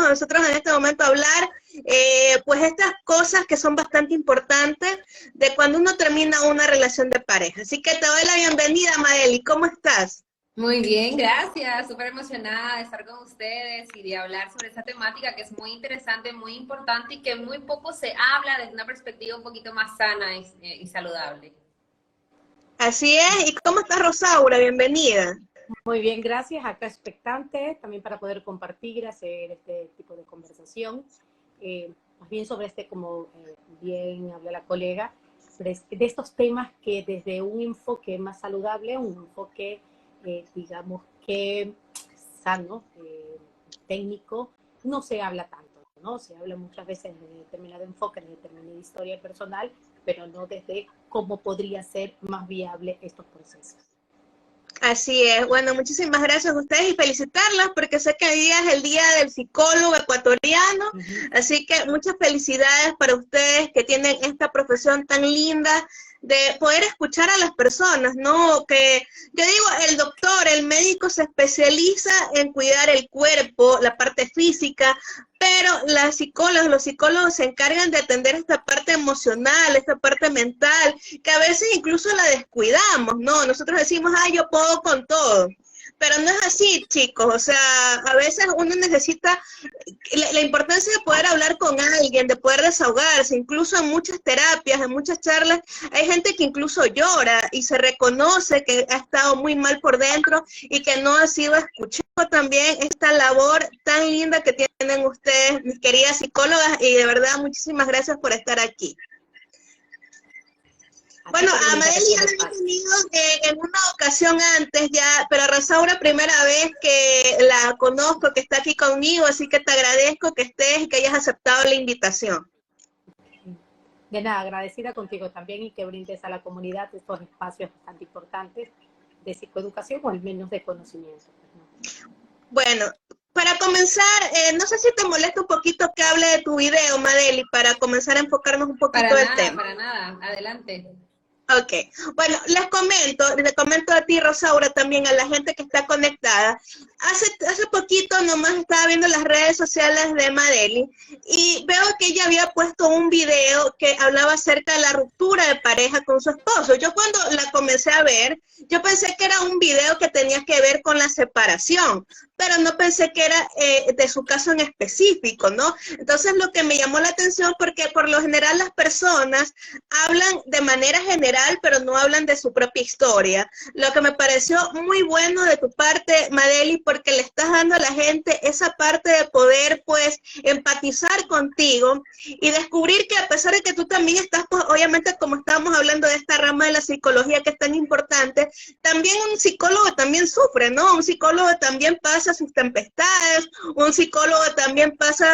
a nosotros en este momento hablar, pues estas cosas que son bastante importantes de cuando uno termina una relación de pareja. Así que te doy la bienvenida, Madeli, ¿cómo estás? Muy bien, gracias. Súper emocionada de estar con ustedes y de hablar sobre esta temática que es muy interesante, muy importante y que muy poco se habla desde una perspectiva un poquito más sana y saludable. Así es, ¿y cómo estás, Rosaura? Bienvenida. Muy bien, gracias. Acá expectante también para poder compartir, hacer este tipo de conversación. Más bien sobre como bien habló la colega, de estos temas que desde un enfoque más saludable, un enfoque, digamos que sano, técnico, no se habla tanto, ¿no? Se habla muchas veces de determinado enfoque, de determinada historia personal, pero no desde cómo podría ser más viable estos procesos. Así es. Bueno, muchísimas gracias a ustedes y felicitarlas porque sé que hoy día es el Día del Psicólogo Ecuatoriano, así que muchas felicidades para ustedes que tienen esta profesión tan linda de poder escuchar a las personas, ¿no? Que yo digo, el doctor, el médico se especializa en cuidar el cuerpo, la parte física, pero los psicólogos se encargan de atender esta parte emocional, esta parte mental, que a veces incluso la descuidamos, ¿no? Nosotros decimos, yo puedo con todo. Pero no es así, chicos, o sea, a veces uno necesita la importancia de poder hablar con alguien, de poder desahogarse, incluso en muchas terapias, en muchas charlas, hay gente que incluso llora y se reconoce que ha estado muy mal por dentro y que no ha sido escuchado. También esta labor tan linda que tienen ustedes, mis queridas psicólogas, y de verdad muchísimas gracias por estar aquí. Bueno, a Madeli ya la había tenido en una ocasión antes ya, pero a Rosaura primera vez que la conozco, que está aquí conmigo, así que te agradezco que estés y que hayas aceptado la invitación. De nada, agradecida contigo también y que brindes a la comunidad estos espacios bastante importantes de psicoeducación o al menos de conocimiento. Bueno, para comenzar, no sé si te molesta un poquito que hable de tu video, Madeli, para comenzar a enfocarnos un poquito del tema. Para nada, adelante. Ok, bueno, les comento a ti, Rosaura, también a la gente que está conectada. Hace poquito nomás estaba viendo las redes sociales de Madeli y veo que ella había puesto un video que hablaba acerca de la ruptura de pareja con su esposo. Yo cuando la comencé a ver, yo pensé que era un video que tenía que ver con la separación, pero no pensé que era de su caso en específico, ¿no? Entonces lo que me llamó la atención, porque por lo general las personas hablan de manera general, pero no hablan de su propia historia. Lo que me pareció muy bueno de tu parte, Madeli, porque le estás dando a la gente esa parte de poder, pues, empatizar contigo y descubrir que a pesar de que tú también estás, pues, obviamente, como estábamos hablando de esta rama de la psicología que es tan importante, también un psicólogo también sufre, ¿no? Un psicólogo también pasa sus tempestades, un psicólogo también pasa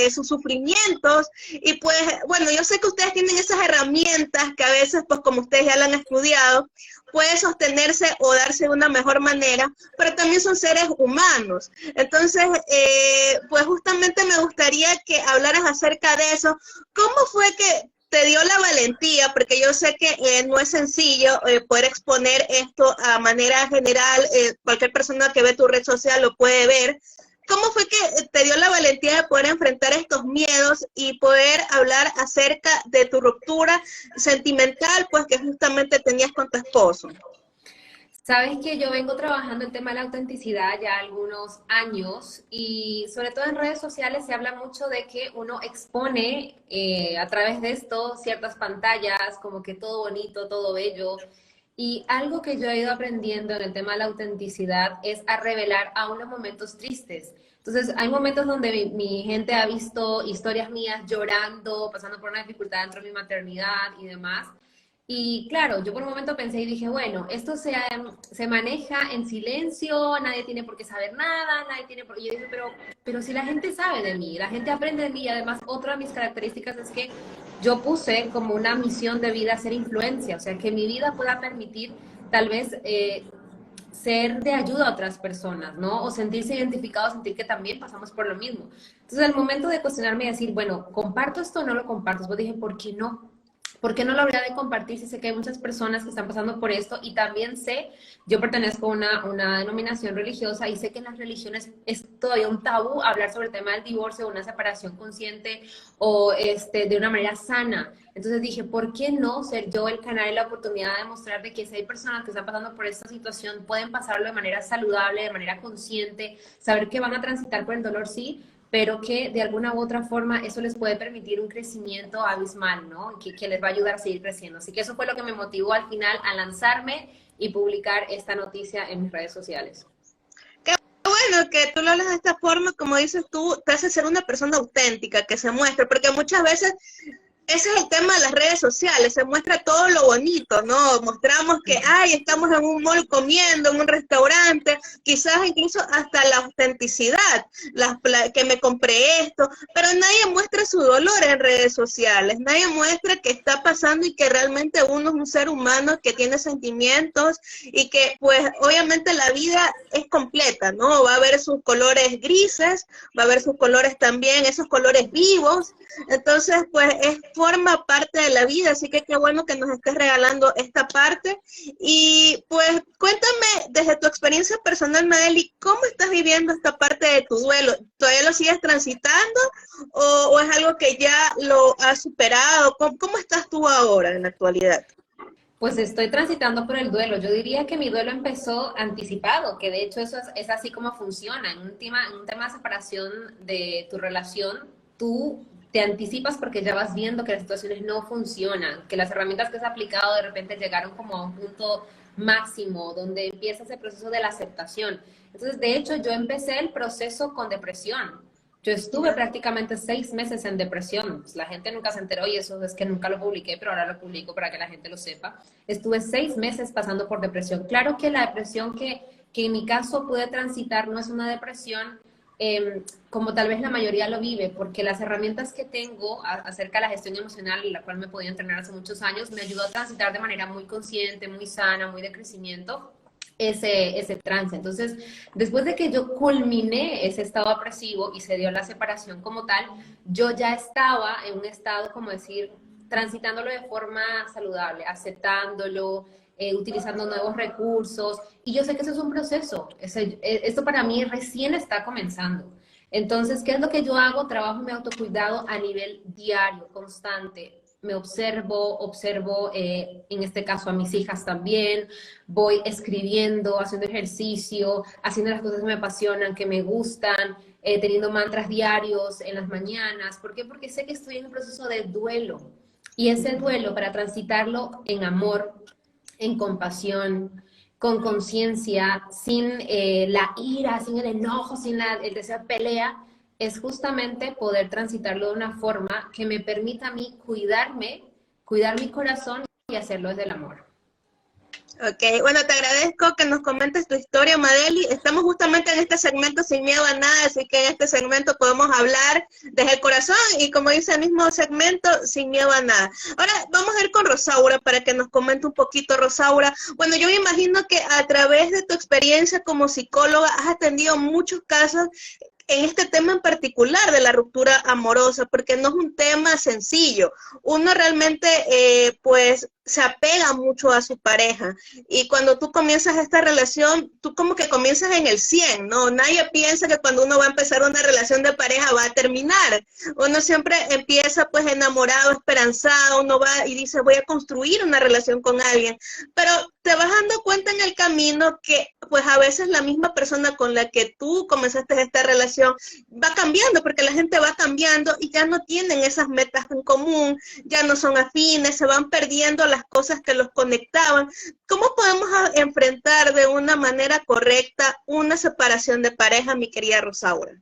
sus sufrimientos y, pues, bueno, yo sé que ustedes tienen esas herramientas que a veces, pues, como ustedes ya lo han estudiado, puede sostenerse o darse de una mejor manera, pero también son seres humanos. Entonces, pues justamente me gustaría que hablaras acerca de eso. ¿Cómo fue que te dio la valentía? Porque yo sé que no es sencillo poder exponer esto a manera general, cualquier persona que ve tu red social lo puede ver. ¿Cómo fue que te dio la valentía de poder enfrentar estos miedos y poder hablar acerca de tu ruptura sentimental, pues que justamente tenías con tu esposo? Sabes que yo vengo trabajando el tema de la autenticidad ya algunos años y sobre todo en redes sociales se habla mucho de que uno expone a través de esto ciertas pantallas, como que todo bonito, todo bello. Y algo que yo he ido aprendiendo en el tema de la autenticidad es a revelar aún los momentos tristes. Entonces, hay momentos donde mi gente ha visto historias mías llorando, pasando por una dificultad dentro de mi maternidad y demás. Y claro, yo por un momento pensé y dije, bueno, esto se maneja en silencio, nadie tiene por qué saber nada, nadie tiene por qué... Yo dije, pero si la gente sabe de mí, la gente aprende de mí, y además otra de mis características es que yo puse como una misión de vida ser influencia, o sea, que mi vida pueda permitir tal vez ser de ayuda a otras personas, ¿no? O sentirse identificados, sentir que también pasamos por lo mismo. Entonces, al momento de cuestionarme y decir, bueno, ¿comparto esto o no lo comparto? Pues dije, ¿por qué no? ¿Por qué no lo habría de compartir si sé que hay muchas personas que están pasando por esto? Y también sé, yo pertenezco a una denominación religiosa y sé que en las religiones es todavía un tabú hablar sobre el tema del divorcio, una separación consciente o de una manera sana. Entonces dije, ¿por qué no ser yo el canal y la oportunidad de mostrar de que si hay personas que están pasando por esta situación, pueden pasarlo de manera saludable, de manera consciente, saber que van a transitar por el dolor, sí, pero que de alguna u otra forma eso les puede permitir un crecimiento abismal, ¿no? Que les va a ayudar a seguir creciendo. Así que eso fue lo que me motivó al final a lanzarme y publicar esta noticia en mis redes sociales. Qué bueno que tú lo hablas de esta forma, como dices tú, te hace ser una persona auténtica, que se muestre, porque muchas veces ese es el tema de las redes sociales, se muestra todo lo bonito, ¿no? Mostramos que, ay, estamos en un mall comiendo, en un restaurante, quizás incluso hasta la autenticidad, que me compré esto, pero nadie muestra su dolor en redes sociales, nadie muestra que está pasando y que realmente uno es un ser humano que tiene sentimientos y que, pues, obviamente la vida es completa, ¿no? Va a haber sus colores grises, va a haber sus colores también, esos colores vivos. Entonces, pues, forma parte de la vida, así que qué bueno que nos estés regalando esta parte. Y, pues, cuéntame, desde tu experiencia personal, Madely, ¿cómo estás viviendo esta parte de tu duelo? ¿Todavía lo sigues transitando o es algo que ya lo has superado? ¿Cómo estás tú ahora en la actualidad? Pues estoy transitando por el duelo. Yo diría que mi duelo empezó anticipado, que de hecho eso es así como funciona. En un tema de separación de tu relación, tú te anticipas porque ya vas viendo que las situaciones no funcionan, que las herramientas que has aplicado de repente llegaron como a un punto máximo, donde empieza ese proceso de la aceptación. Entonces, de hecho, yo empecé el proceso con depresión. Yo estuve prácticamente 6 meses en depresión. Pues la gente nunca se enteró y eso es que nunca lo publiqué, pero ahora lo publico para que la gente lo sepa. Estuve 6 meses pasando por depresión. Claro que la depresión que en mi caso pude transitar no es una depresión como tal vez la mayoría lo vive, porque las herramientas que tengo acerca de la gestión emocional, la cual me podía entrenar hace muchos años, me ayudó a transitar de manera muy consciente, muy sana, muy de crecimiento ese trance. Entonces, después de que yo culminé ese estado depresivo y se dio la separación como tal, yo ya estaba en un estado, como decir, transitándolo de forma saludable, aceptándolo, utilizando nuevos recursos. Y yo sé que eso es un proceso. Esto para mí recién está comenzando. Entonces, ¿qué es lo que yo hago? Trabajo mi autocuidado a nivel diario, constante. Me observo en este caso a mis hijas también, voy escribiendo, haciendo ejercicio, haciendo las cosas que me apasionan, que me gustan, teniendo mantras diarios en las mañanas. ¿Por qué? Porque sé que estoy en un proceso de duelo. Y ese duelo, para transitarlo en amor, en compasión, con conciencia, sin la ira, sin el enojo, sin el deseo de pelea, es justamente poder transitarlo de una forma que me permita a mí cuidarme, cuidar mi corazón y hacerlo desde el amor. Ok, bueno, te agradezco que nos comentes tu historia, Madely. Estamos justamente en este segmento sin miedo a nada, así que en este segmento podemos hablar desde el corazón y como dice el mismo segmento, sin miedo a nada. Ahora vamos a ir con Rosaura para que nos comente un poquito, Rosaura. Bueno, yo me imagino que a través de tu experiencia como psicóloga has atendido muchos casos en este tema en particular de la ruptura amorosa, porque no es un tema sencillo. Uno realmente, pues, se apega mucho a su pareja. Y cuando tú comienzas esta relación, tú como que comienzas en el 100, ¿no? Nadie piensa que cuando uno va a empezar una relación de pareja va a terminar. Uno siempre empieza, pues, enamorado, esperanzado, uno va y dice, voy a construir una relación con alguien. Pero te vas dando cuenta en el camino que, pues, a veces la misma persona con la que tú comenzaste esta relación va cambiando, porque la gente va cambiando y ya no tienen esas metas en común, ya no son afines, se van perdiendo las cosas que los conectaban. ¿Cómo podemos enfrentar de una manera correcta una separación de pareja, mi querida Rosaura?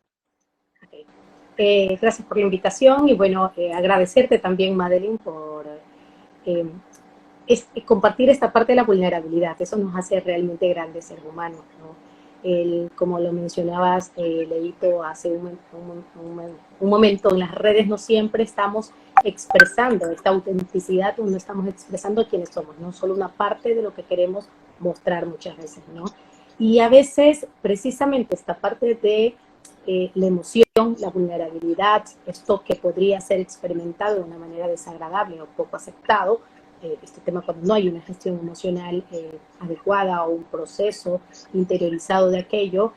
Gracias por la invitación y bueno, agradecerte también, Madeline, por compartir esta parte de la vulnerabilidad. Eso nos hace realmente grandes seres humanos, ¿no? Como lo mencionabas, Leito, hace un momento, en las redes no siempre estamos expresando esta autenticidad, no estamos expresando quiénes somos, no solo una parte de lo que queremos mostrar muchas veces, ¿no? Y a veces, precisamente, esta parte de la emoción, la vulnerabilidad, esto que podría ser experimentado de una manera desagradable o poco aceptado, este tema cuando no hay una gestión emocional adecuada o un proceso interiorizado de aquello,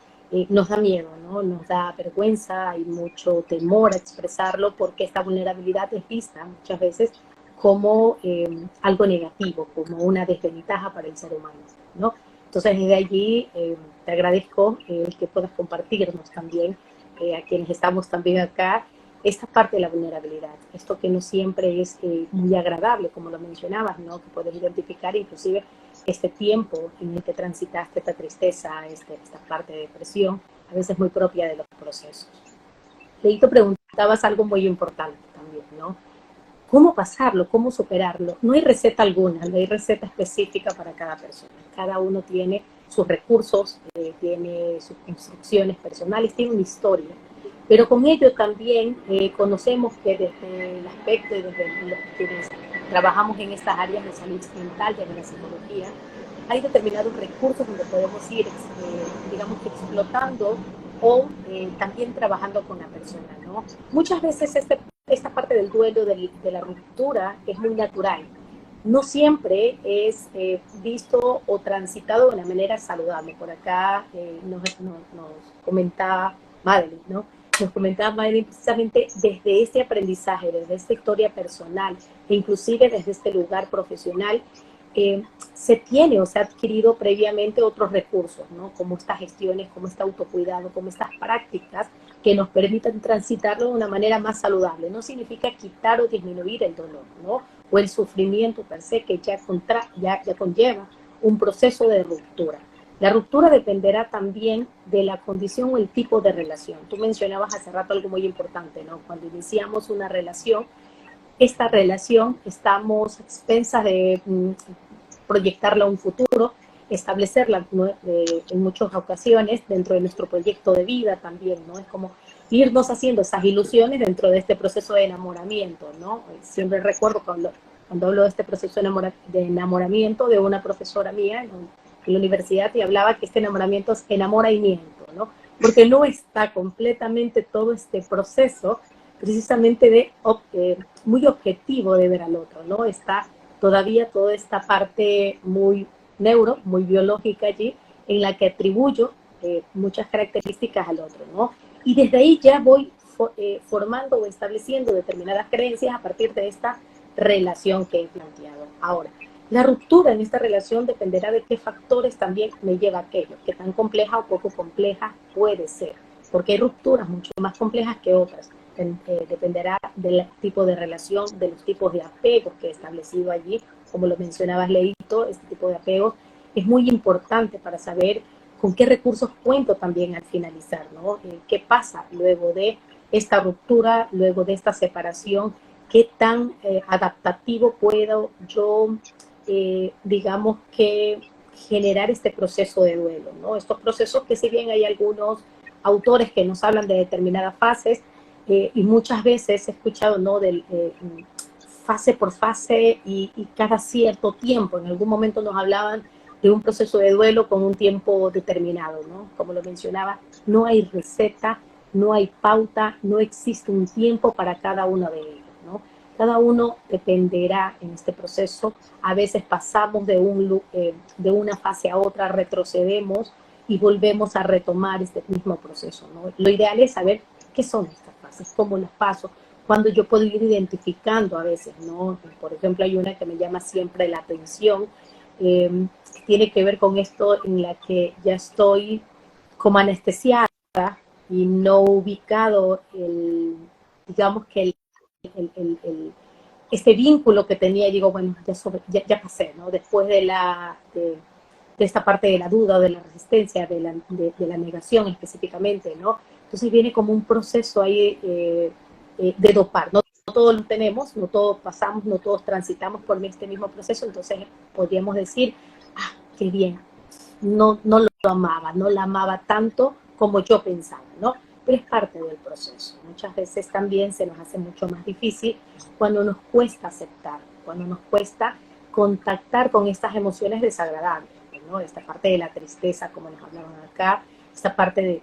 nos da miedo, ¿no? Nos da vergüenza, hay mucho temor a expresarlo porque esta vulnerabilidad es vista muchas veces como algo negativo, como una desventaja para el ser humano, ¿no? Entonces, desde allí te agradezco el que puedas compartirnos también, a quienes estamos también acá, esta parte de la vulnerabilidad, esto que no siempre es muy agradable, como lo mencionabas, ¿no? Que puedes identificar inclusive este tiempo en el que transitaste esta tristeza, esta parte de depresión, a veces muy propia de los procesos. Leito, preguntabas algo muy importante también, ¿no? ¿Cómo pasarlo? ¿Cómo superarlo? No hay receta alguna, no hay receta específica para cada persona. Cada uno tiene sus recursos, tiene sus construcciones personales, tiene una historia. Pero con ello también conocemos que desde el aspecto y desde los quienes trabajamos en estas áreas de salud mental, desde la psicología, hay determinados recursos donde podemos ir, digamos, explotando o también trabajando con la persona, ¿no? Muchas veces esta parte del duelo, de la ruptura, es muy natural. No siempre es visto o transitado de una manera saludable. Por acá nos comentaba Madeline, ¿no? Nos comentaba Madeline precisamente desde este aprendizaje, desde esta historia personal e inclusive desde este lugar profesional, se tiene o se ha adquirido previamente otros recursos, ¿no? Como estas gestiones, como este autocuidado, como estas prácticas que nos permitan transitarlo de una manera más saludable. No significa quitar o disminuir el dolor, ¿no? O el sufrimiento per se, que ya conlleva un proceso de ruptura. La ruptura dependerá también de la condición o el tipo de relación. Tú mencionabas hace rato algo muy importante, ¿no? Cuando iniciamos una relación, esta relación estamos a expensas de proyectarla a un futuro, establecerla, ¿no? En muchas ocasiones dentro de nuestro proyecto de vida también, ¿no? Es como irnos haciendo esas ilusiones dentro de este proceso de enamoramiento, ¿no? Siempre recuerdo cuando hablo de este proceso de enamoramiento de una profesora mía en la universidad, y hablaba que este enamoramiento es enamoramiento, ¿no? Porque no está completamente todo este proceso precisamente muy objetivo de ver al otro, ¿no? Está todavía toda esta parte muy muy biológica allí, en la que atribuyo muchas características al otro, ¿no? Y desde ahí ya voy formando o estableciendo determinadas creencias a partir de esta relación que he planteado. Ahora, la ruptura en esta relación dependerá de qué factores también me lleva a aquello, qué tan compleja o poco compleja puede ser, porque hay rupturas mucho más complejas que otras. Dependerá del tipo de relación, de los tipos de apegos que he establecido allí. Como lo mencionabas, Leito, este tipo de apegos es muy importante para saber con qué recursos cuento también al finalizar, ¿no? ¿Qué pasa luego de esta ruptura, luego de esta separación? ¿Qué tan adaptativo puedo yo, digamos que, generar este proceso de duelo, ¿no? Estos procesos que, si bien hay algunos autores que nos hablan de determinadas fases, y muchas veces he escuchado, ¿no? Fase por fase y cada cierto tiempo. En algún momento nos hablaban de un proceso de duelo con un tiempo determinado, ¿no? Como lo mencionaba, no hay receta, no hay pauta, no existe un tiempo para cada uno de ellos, ¿no? Cada uno dependerá en este proceso. A veces pasamos de una fase a otra, retrocedemos y volvemos a retomar este mismo proceso, ¿no? Lo ideal es saber qué son estas fases, cómo las paso, cuando yo puedo ir identificando a veces, ¿no? Por ejemplo, hay una que me llama siempre la atención, que tiene que ver con esto en la que ya estoy como anestesiada y no ubicado digamos que este vínculo que tenía, y digo, bueno, ya pasé, ¿no? Después de esta parte de la duda o de la resistencia, de la negación específicamente, ¿no? Entonces viene como un proceso ahí de dopar, ¿no? No todos lo tenemos, no todos pasamos, no todos transitamos por este mismo proceso, entonces podríamos decir, ah, qué bien, no lo amaba, no la amaba tanto como yo pensaba, ¿no? Pero es parte del proceso. Muchas veces también se nos hace mucho más difícil cuando nos cuesta aceptar, cuando nos cuesta contactar con estas emociones desagradables, ¿no? Esta parte de la tristeza, como nos hablaban acá, esta parte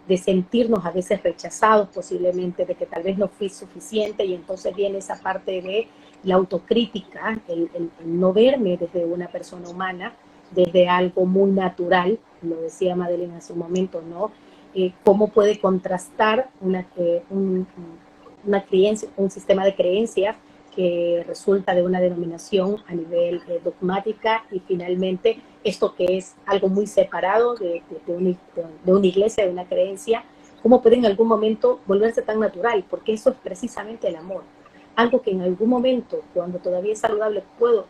de sentirnos a veces rechazados posiblemente, de que tal vez no fui suficiente, y entonces viene esa parte de la autocrítica, el no verme desde una persona humana, desde algo muy natural, lo decía Madeline hace un momento, ¿no? Cómo puede contrastar una creencia, un sistema de creencias que resulta de una denominación a nivel dogmática, y finalmente esto que es algo muy separado de una iglesia, de una creencia, cómo puede en algún momento volverse tan natural, porque eso es precisamente el amor. Algo que en algún momento, cuando todavía es saludable, puedo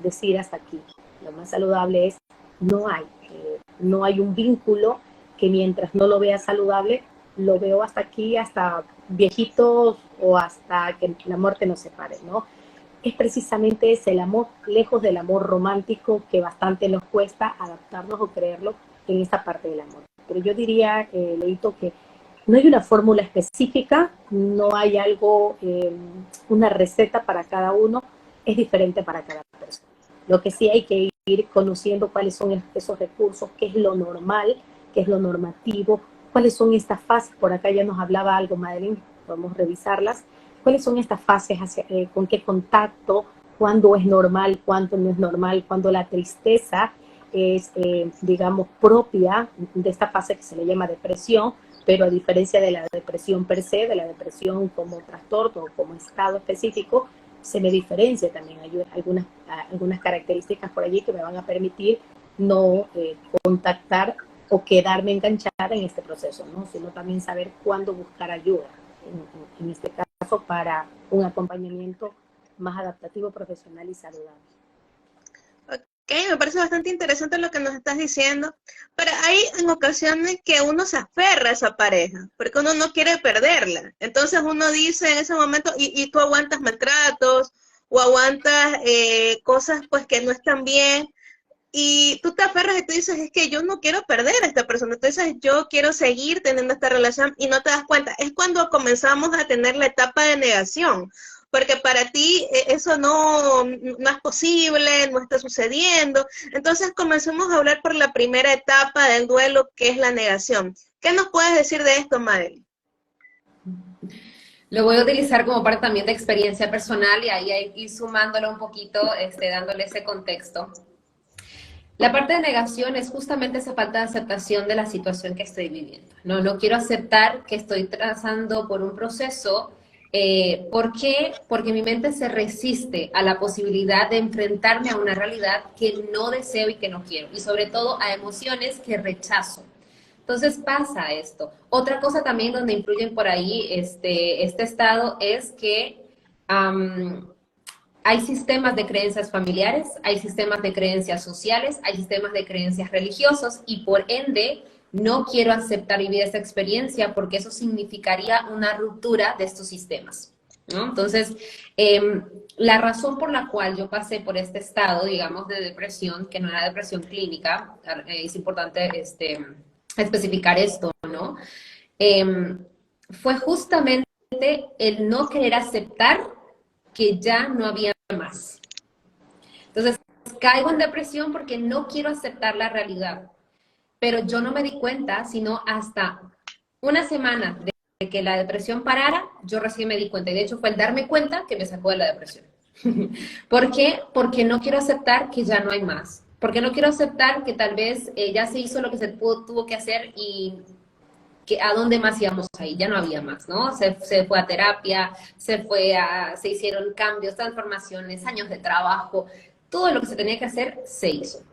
decir hasta aquí. Lo más saludable es no hay un vínculo que mientras no lo vea saludable, lo veo hasta aquí, hasta viejitos o hasta que la muerte nos separe, ¿no? Es precisamente ese el amor, lejos del amor romántico, que bastante nos cuesta adaptarnos o creerlo en esta parte del amor. Pero yo diría, Leito, que no hay una fórmula específica, no hay algo, una receta para cada uno, es diferente para cada persona. Lo que sí hay que ir conociendo cuáles son esos recursos, qué es lo normal, qué es lo normativo, cuáles son estas fases. Por acá ya nos hablaba algo, Madeline, podemos revisarlas. ¿Cuáles son estas fases? ¿Con qué contacto? ¿Cuándo es normal? ¿Cuándo no es normal? ¿Cuándo la tristeza es, digamos, propia de esta fase que se le llama depresión? Pero a diferencia de la depresión per se, de la depresión como trastorno o como estado específico, se me diferencia también. Hay algunas características por allí que me van a permitir no contactar o quedarme enganchada en este proceso, ¿no? Sino también saber cuándo buscar ayuda, en este caso para un acompañamiento más adaptativo, profesional y saludable. Ok, me parece bastante interesante lo que nos estás diciendo, pero hay en ocasiones que uno se aferra a esa pareja, porque uno no quiere perderla. Entonces uno dice en ese momento, y tú aguantas maltratos, o aguantas cosas pues que no están bien, y tú te aferras y tú dices, es que yo no quiero perder a esta persona, entonces yo quiero seguir teniendo esta relación, y no te das cuenta. Es cuando comenzamos a tener la etapa de negación, porque para ti eso no es posible, no está sucediendo. Entonces comencemos a hablar por la primera etapa del duelo, que es la negación. ¿Qué nos puedes decir de esto, Madeline? Lo voy a utilizar como parte también de experiencia personal, y ahí ir sumándolo un poquito, dándole ese contexto. La parte de negación es justamente esa falta de aceptación de la situación que estoy viviendo. No quiero aceptar que estoy trazando por un proceso. ¿Por qué? Porque mi mente se resiste a la posibilidad de enfrentarme a una realidad que no deseo y que no quiero. Y sobre todo a emociones que rechazo. Entonces pasa esto. Otra cosa también donde influyen por ahí este estado es que hay sistemas de creencias familiares, hay sistemas de creencias sociales, hay sistemas de creencias religiosos, y por ende no quiero aceptar vivir esta experiencia porque eso significaría una ruptura de estos sistemas, ¿no? Entonces, la razón por la cual yo pasé por este estado, digamos, de depresión, que no era depresión clínica, es importante especificar esto, ¿no? Fue justamente el no querer aceptar que ya no había más. Entonces, caigo en depresión porque no quiero aceptar la realidad. Pero yo no me di cuenta, sino hasta una semana de que la depresión parara, yo recién me di cuenta. Y de hecho fue el darme cuenta que me sacó de la depresión. ¿Por qué? Porque no quiero aceptar que ya no hay más. Porque no quiero aceptar que tal vez ya se hizo lo que se tuvo que hacer, y que a dónde más íbamos ahí, ya no había más, ¿no? Se fue a terapia, se hicieron cambios, transformaciones, años de trabajo, todo lo que se tenía que hacer se hizo.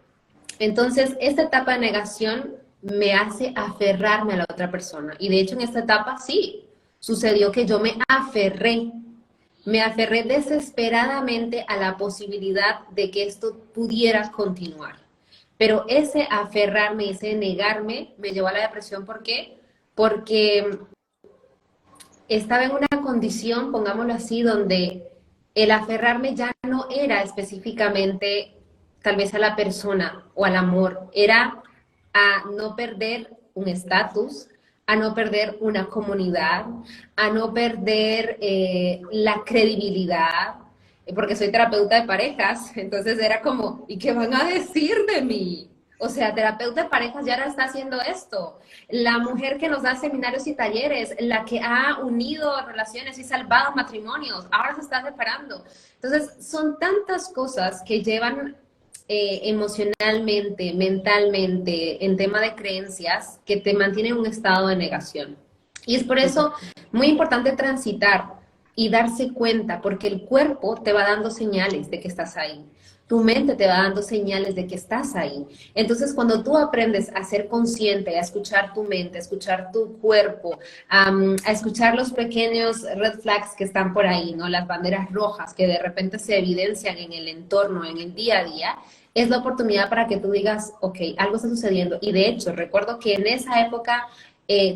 Entonces, esta etapa de negación me hace aferrarme a la otra persona, y de hecho en esta etapa sí, sucedió que yo me aferré desesperadamente a la posibilidad de que esto pudiera continuar. Pero ese aferrarme, ese negarme, me llevó a la depresión. ¿Por qué? Porque estaba en una condición, pongámoslo así, donde el aferrarme ya no era específicamente tal vez a la persona o al amor, era a no perder un estatus, a no perder una comunidad, a no perder la credibilidad, porque soy terapeuta de parejas, entonces era como, ¿y qué van a decir de mí? O sea, terapeuta de parejas ya ahora está haciendo esto. La mujer que nos da seminarios y talleres, la que ha unido relaciones y salvado matrimonios, ahora se está separando. Entonces, son tantas cosas que llevan emocionalmente, mentalmente, en tema de creencias, que te mantienen en un estado de negación. Y es por eso muy importante transitar y darse cuenta, porque el cuerpo te va dando señales de que estás ahí. Tu mente te va dando señales de que estás ahí. Entonces, cuando tú aprendes a ser consciente, a escuchar tu mente, a escuchar tu cuerpo, a escuchar los pequeños red flags que están por ahí, ¿no? Las banderas rojas que de repente se evidencian en el entorno, en el día a día, es la oportunidad para que tú digas, ok, algo está sucediendo. Y de hecho, recuerdo que en esa época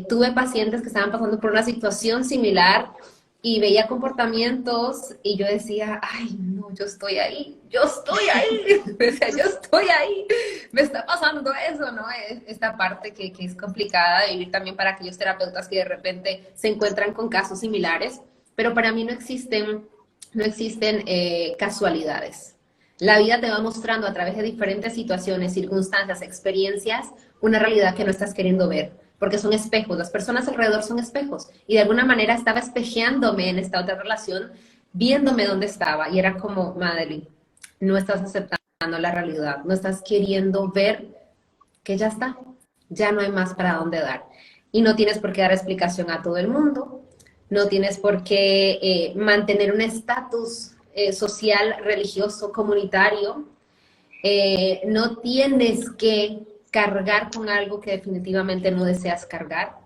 tuve pacientes que estaban pasando por una situación similar y veía comportamientos y yo decía, ay, no, yo estoy ahí, o sea, yo estoy ahí, me está pasando eso, ¿no? Esta parte que es complicada de vivir también para aquellos terapeutas que de repente se encuentran con casos similares, pero para mí no existen casualidades. La vida te va mostrando a través de diferentes situaciones, circunstancias, experiencias, una realidad que no estás queriendo ver, porque son espejos, las personas alrededor son espejos, y de alguna manera estaba espejeándome en esta otra relación, viéndome dónde estaba, y era como, Madeline, no estás aceptando la realidad, no estás queriendo ver que ya está, ya no hay más para dónde dar, y no tienes por qué dar explicación a todo el mundo, no tienes por qué mantener un estatus social, religioso, comunitario, no tienes que cargar con algo que definitivamente no deseas cargar.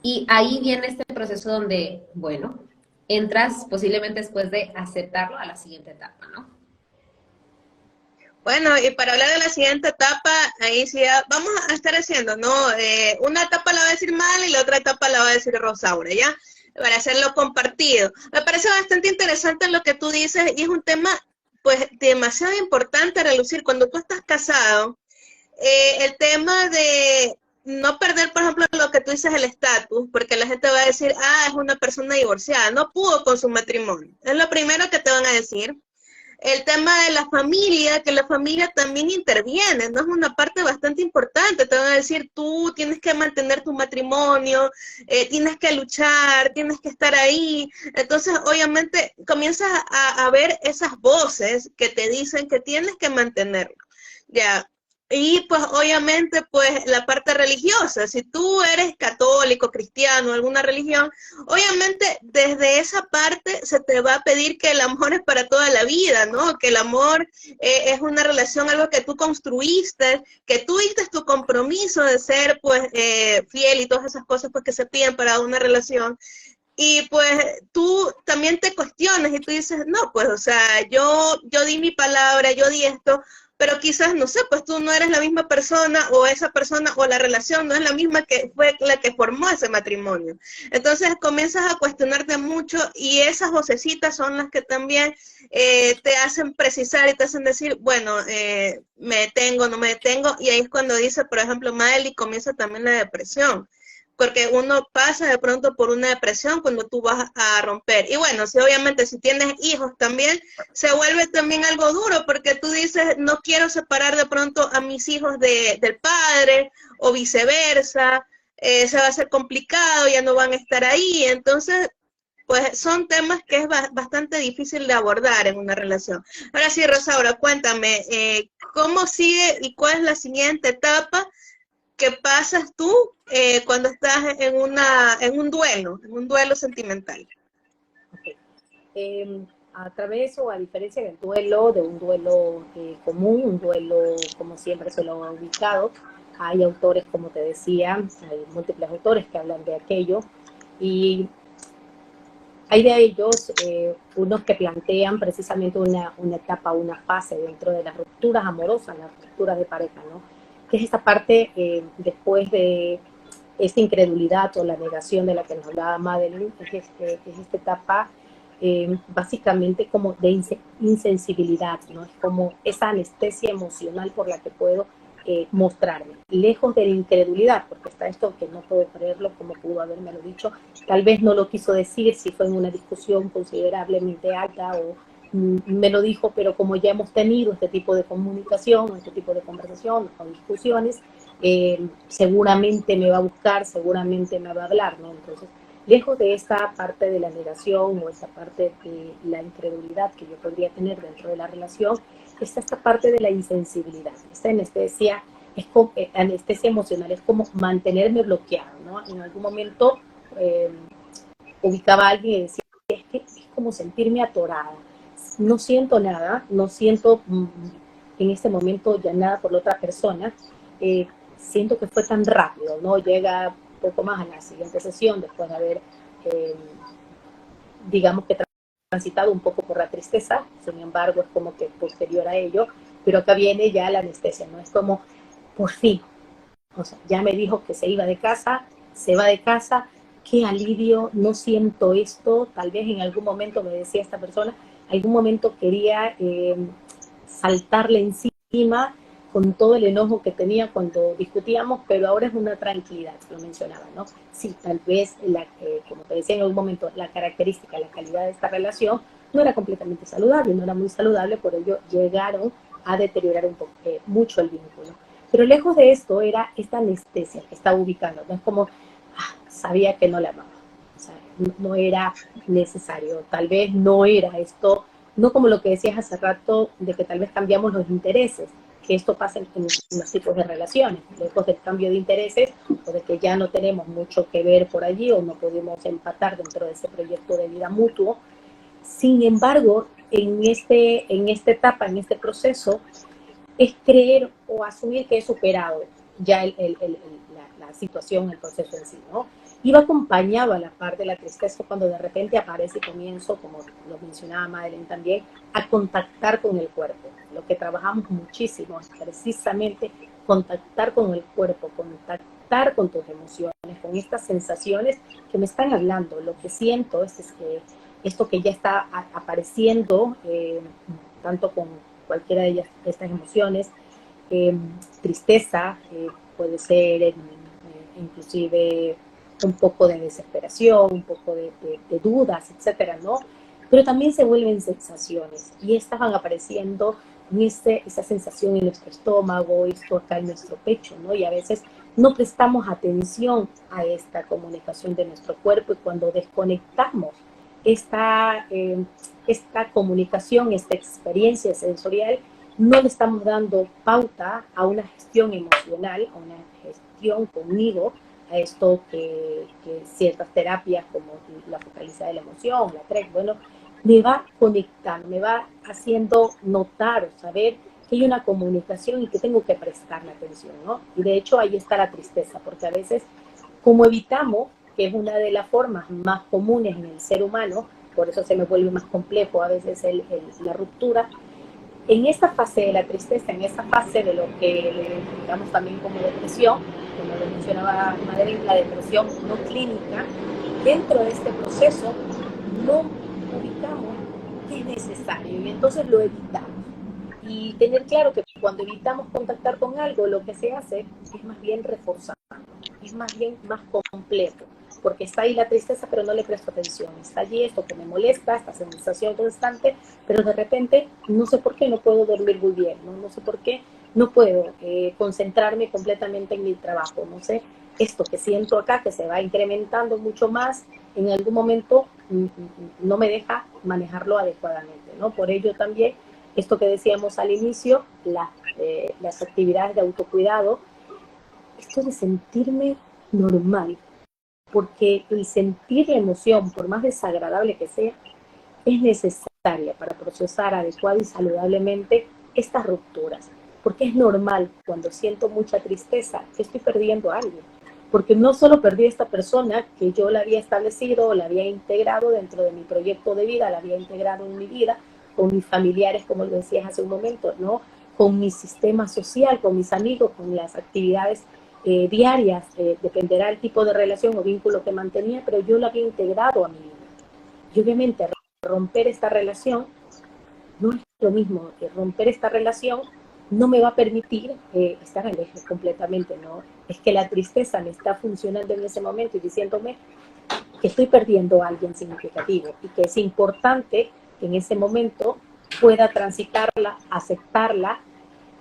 Y ahí viene este proceso donde, bueno, entras posiblemente después de aceptarlo a la siguiente etapa, ¿no? Bueno, y para hablar de la siguiente etapa, ahí sí vamos a estar haciendo, ¿no? Una etapa la va a decir Mal y la otra etapa la va a decir Rosaura, ¿ya? Para hacerlo compartido. Me parece bastante interesante lo que tú dices y es un tema, pues, demasiado importante a relucir. Cuando tú estás casado, el tema de no perder, por ejemplo, lo que tú dices, el estatus, porque la gente va a decir, es una persona divorciada, no pudo con su matrimonio. Es lo primero que te van a decir. El tema de la familia, que la familia también interviene, ¿no? Es una parte bastante importante. Te van a decir, tú tienes que mantener tu matrimonio, tienes que luchar, tienes que estar ahí. Entonces, obviamente, comienzas a ver esas voces que te dicen que tienes que mantenerlo. Ya. Y pues obviamente pues la parte religiosa, si tú eres católico, cristiano, alguna religión, obviamente desde esa parte se te va a pedir que el amor es para toda la vida, ¿no? Que el amor es una relación, algo que tú construiste, que tú diste tu compromiso de ser pues fiel y todas esas cosas pues que se piden para una relación. Y pues tú también te cuestionas y tú dices, no, pues o sea, yo di mi palabra, yo di esto, pero quizás, no sé, pues tú no eres la misma persona o esa persona o la relación no es la misma que fue la que formó ese matrimonio. Entonces comienzas a cuestionarte mucho y esas vocecitas son las que también te hacen precisar y te hacen decir, bueno, me detengo, no me detengo, y ahí es cuando dice, por ejemplo, Maeli, comienza también la depresión. Porque uno pasa de pronto por una depresión cuando tú vas a romper. Y bueno, si obviamente si tienes hijos también, se vuelve también algo duro, porque tú dices, no quiero separar de pronto a mis hijos del padre, o viceversa, se va a hacer complicado, ya no van a estar ahí. Entonces, pues son temas que es bastante difícil de abordar en una relación. Ahora sí, Rosaura, cuéntame, ¿cómo sigue y cuál es la siguiente etapa que pasas tú cuando estás en un duelo sentimental? Okay. A través o a diferencia del duelo, de un duelo común, un duelo como siempre se lo ha ubicado, hay autores, como te decía, hay múltiples autores que hablan de aquello, y hay de ellos unos que plantean precisamente una etapa, una fase dentro de las rupturas amorosas, las rupturas de pareja, ¿no? Que es esta parte después de esta incredulidad o la negación de la que nos hablaba Madeline, es esta etapa básicamente como de insensibilidad, ¿no? Es como esa anestesia emocional por la que puedo mostrarme, lejos de la incredulidad, porque está esto que no puedo creerlo, como pudo haberme lo dicho, tal vez no lo quiso decir, si fue en una discusión considerablemente alta o me lo dijo, pero como ya hemos tenido este tipo de comunicación, este tipo de conversación o discusiones, seguramente me va a buscar, seguramente me va a hablar, ¿no? Entonces, lejos de esta parte de la negación o esta parte de la incredulidad que yo podría tener dentro de la relación, está esta parte de la insensibilidad. Esta anestesia es como, anestesia emocional, es como mantenerme bloqueado, ¿no? En algún momento ubicaba a alguien y decía, es que es como sentirme atorada. No siento nada, no siento en este momento ya nada por la otra persona. Siento que fue tan rápido, ¿no? Llega poco más a la siguiente sesión después de haber, digamos que transitado un poco por la tristeza, sin embargo es como que posterior a ello, pero acá viene ya la anestesia, ¿no? Es como, por fin, o sea, ya me dijo que se iba de casa, se va de casa, qué alivio, no siento esto, tal vez en algún momento me decía esta persona, algún momento quería saltarle encima con todo el enojo que tenía cuando discutíamos, pero ahora es una tranquilidad, lo mencionaba, ¿no? Sí, tal vez, como te decía en algún momento, la característica, la calidad de esta relación no era completamente saludable, no era muy saludable, por ello llegaron a deteriorar un poco, mucho el vínculo. Pero lejos de esto era esta anestesia que estaba ubicando, no es como, sabía que no la amaba, o sea, no era necesario, tal vez no era esto, no como lo que decías hace rato, de que tal vez cambiamos los intereses, que esto pasa en los tipos de relaciones, lejos del cambio de intereses, o de que ya no tenemos mucho que ver por allí, o no podemos empatar dentro de ese proyecto de vida mutuo. Sin embargo, en esta etapa, en este proceso, es creer o asumir que he superado ya la situación, el proceso en sí, ¿no? Iba acompañado a la par de la tristeza cuando de repente aparece y comienzo, como lo mencionaba Madeleine también, a contactar con el cuerpo. Lo que trabajamos muchísimo es precisamente contactar con el cuerpo, contactar con tus emociones, con estas sensaciones que me están hablando. Lo que siento es que esto que ya está apareciendo, tanto con cualquiera de ellas, estas emociones, tristeza, puede ser inclusive un poco de desesperación, un poco de dudas, etcétera, ¿no? Pero también se vuelven sensaciones y estas van apareciendo en esa sensación en nuestro estómago, esto acá en nuestro pecho, ¿no? Y a veces no prestamos atención a esta comunicación de nuestro cuerpo y cuando desconectamos esta comunicación, esta experiencia sensorial, no le estamos dando pauta a una gestión emocional, a una gestión conmigo, a esto que ciertas terapias como la focalizada de la emoción, la TREC, bueno, me va conectando, me va haciendo notar o saber que hay una comunicación y que tengo que prestarle atención, ¿no? Y de hecho ahí está la tristeza, porque a veces, como evitamos, que es una de las formas más comunes en el ser humano, por eso se me vuelve más complejo a veces la ruptura, en esta fase de la tristeza, en esta fase de lo que le identificamos también como depresión, como lo mencionaba Madeleine, la depresión no clínica, dentro de este proceso no ubicamos que es necesario y entonces lo evitamos. Y tener claro que cuando evitamos contactar con algo, lo que se hace es más bien reforzar, es más bien más complejo, porque está ahí la tristeza, pero no le presto atención. Está allí esto que me molesta, esta sensación constante, pero de repente no sé por qué no puedo dormir muy bien, no sé por qué no puedo concentrarme completamente en mi trabajo, no sé, esto que siento acá, que se va incrementando mucho más, en algún momento no me manejarlo adecuadamente, ¿no? Por ello también, esto que decíamos al inicio, las actividades de autocuidado, esto de sentirme normal, porque el sentir la emoción, por más desagradable que sea, es necesaria para procesar adecuada y saludablemente estas rupturas. Porque es normal cuando siento mucha tristeza que estoy perdiendo a alguien. Porque no solo perdí a esta persona que yo la había establecido, la había integrado dentro de mi proyecto de vida, la había integrado en mi vida, con mis familiares, como lo decías hace un momento, ¿no? Con mi sistema social, con mis amigos, con las actividades diarias, dependerá el tipo de relación o vínculo que mantenía, pero yo la había integrado a mi vida. Y obviamente romper esta relación no es lo mismo que romper esta relación no me va a permitir estar en eje completamente, ¿no? Es que la tristeza me está funcionando en ese momento y diciéndome que estoy perdiendo a alguien significativo y que es importante en ese momento pueda transitarla, aceptarla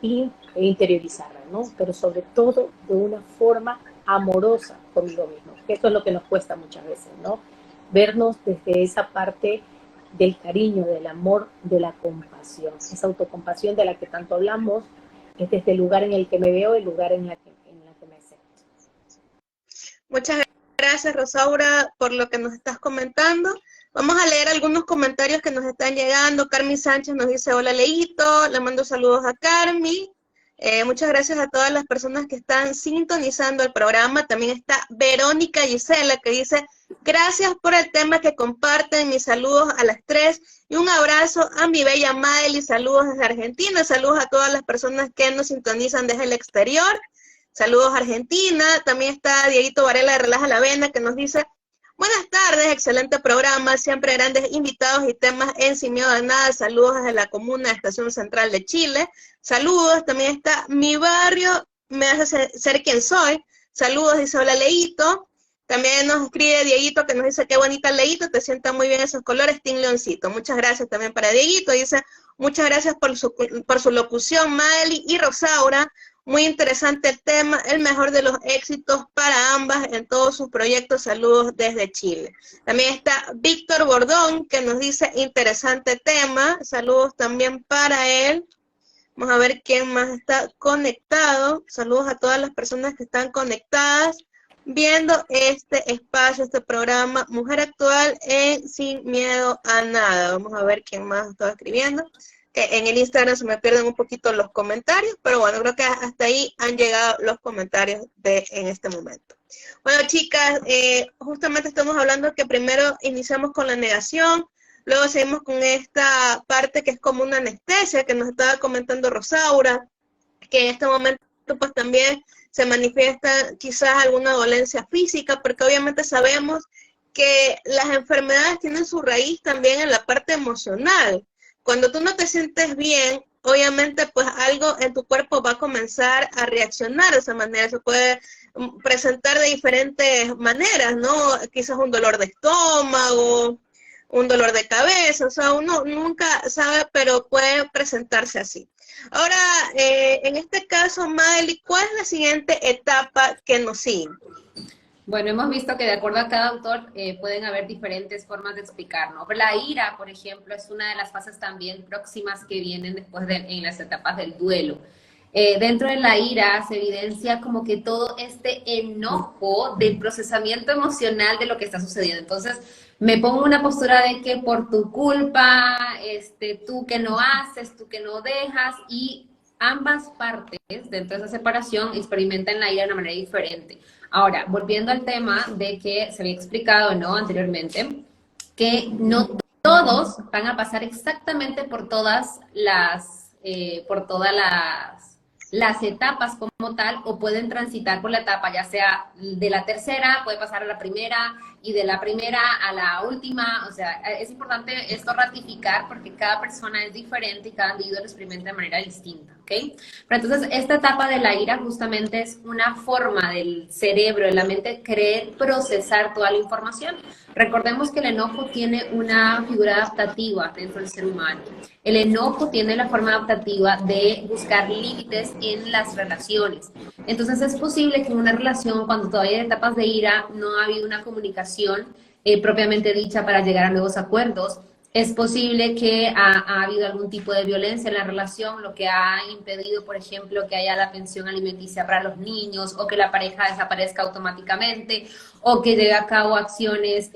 e interiorizarla, ¿no? Pero sobre todo de una forma amorosa conmigo mismo, que eso es lo que nos cuesta muchas veces, ¿no? Vernos desde esa parte del cariño, del amor, de la compasión, esa autocompasión de la que tanto hablamos, es desde el lugar en el que me veo, el lugar en la que me acepto. Muchas gracias, Rosaura, por lo que nos estás comentando. Vamos a leer algunos comentarios que nos están llegando. Carmen Sánchez nos dice, hola, Leito, le mando saludos a Carmen. Muchas gracias a todas las personas que están sintonizando el programa. También está Verónica Gisela, que dice, gracias por el tema que comparten, mis saludos a las tres y un abrazo a mi bella Maeli, saludos desde Argentina, saludos a todas las personas que nos sintonizan desde el exterior, saludos a Argentina. También está Dieguito Varela de Relaja la Vena, que nos dice, buenas tardes, excelente programa, siempre grandes invitados y temas en Sin Miedo a Nada. Saludos desde la comuna de Estación Central de Chile. Saludos, también está Mi Barrio, me hace ser quien soy. Saludos, dice hola Leito. También nos escribe Dieguito que nos dice qué bonita Leito, te sientan muy bien esos colores, Team Leoncito. Muchas gracias también para Dieguito. Dice, muchas gracias por su locución, Maeli y Rosaura. Muy interesante el tema, el mejor de los éxitos para ambas en todos sus proyectos. Saludos desde Chile. También está Víctor Bordón, que nos dice interesante tema. Saludos también para él. Vamos a ver quién más está conectado. Saludos a todas las personas que están conectadas viendo este espacio, este programa Mujer Actual en Sin Miedo a Nada. Vamos a ver quién más está escribiendo. En el Instagram se me pierden un poquito los comentarios, pero bueno, creo que hasta ahí han llegado los comentarios en este momento. Bueno, chicas, justamente estamos hablando que primero iniciamos con la negación, luego seguimos con esta parte que es como una anestesia que nos estaba comentando Rosaura, que en este momento pues también se manifiesta quizás alguna dolencia física, porque obviamente sabemos que las enfermedades tienen su raíz también en la parte emocional. Cuando tú no te sientes bien, obviamente pues algo en tu cuerpo va a comenzar a reaccionar de esa manera. Se puede presentar de diferentes maneras, ¿no? Quizás un dolor de estómago, un dolor de cabeza, o sea, uno nunca sabe, pero puede presentarse así. Ahora, en este caso, Maeli, ¿cuál es la siguiente etapa que nos sigue? Bueno, hemos visto que de acuerdo a cada autor pueden haber diferentes formas de explicar, ¿no? Pero la ira, por ejemplo, es una de las fases también próximas que vienen después en las etapas del duelo. Dentro de la ira se evidencia como que todo este enojo del procesamiento emocional de lo que está sucediendo. Entonces, me pongo una postura de que por tu culpa, tú que no haces, tú que no dejas, y ambas partes dentro de esa separación experimentan la ira de una manera diferente. Ahora, volviendo al tema de que se había explicado, ¿no?, anteriormente, que no todos van a pasar exactamente por todas las etapas como tal, o pueden transitar por la etapa, ya sea de la tercera, puede pasar a la primera, y de la primera a la última. O sea, es importante esto ratificar porque cada persona es diferente y cada individuo lo experimenta de manera distinta, ¿ok? Pero entonces, esta etapa de la ira justamente es una forma del cerebro, de la mente, querer procesar toda la información. Recordemos que el enojo tiene una figura adaptativa dentro del ser humano. El enojo tiene la forma adaptativa de buscar límites en las relaciones. Entonces es posible que en una relación, cuando todavía hay etapas de ira, no ha habido una comunicación propiamente dicha para llegar a nuevos acuerdos. Es posible que ha habido algún tipo de violencia en la relación, lo que ha impedido, por ejemplo, que haya la pensión alimenticia para los niños, o que la pareja desaparezca automáticamente, o que lleve a cabo acciones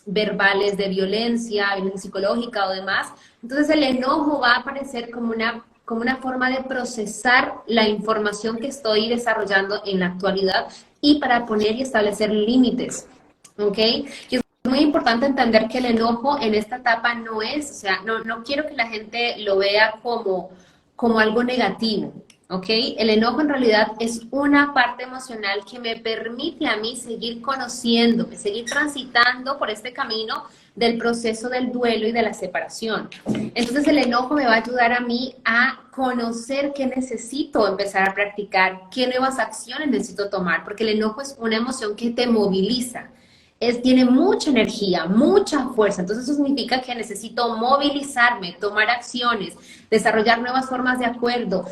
verbales de violencia psicológica o demás. Entonces el enojo va a aparecer como una forma de procesar la información que estoy desarrollando en la actualidad y para poner y establecer límites, ¿ok? Y es muy importante entender que el enojo en esta etapa no es, o sea, no quiero que la gente lo vea como algo negativo, ¿ok? El enojo en realidad es una parte emocional que me permite a mí seguir conociéndome, seguir transitando por este camino del proceso del duelo y de la separación. Entonces el enojo me va a ayudar a mí a conocer qué necesito empezar a practicar, qué nuevas acciones necesito tomar, porque el enojo es una emoción que te moviliza. tiene mucha energía, mucha fuerza. Entonces eso significa que necesito movilizarme, tomar acciones, desarrollar nuevas formas de acuerdo.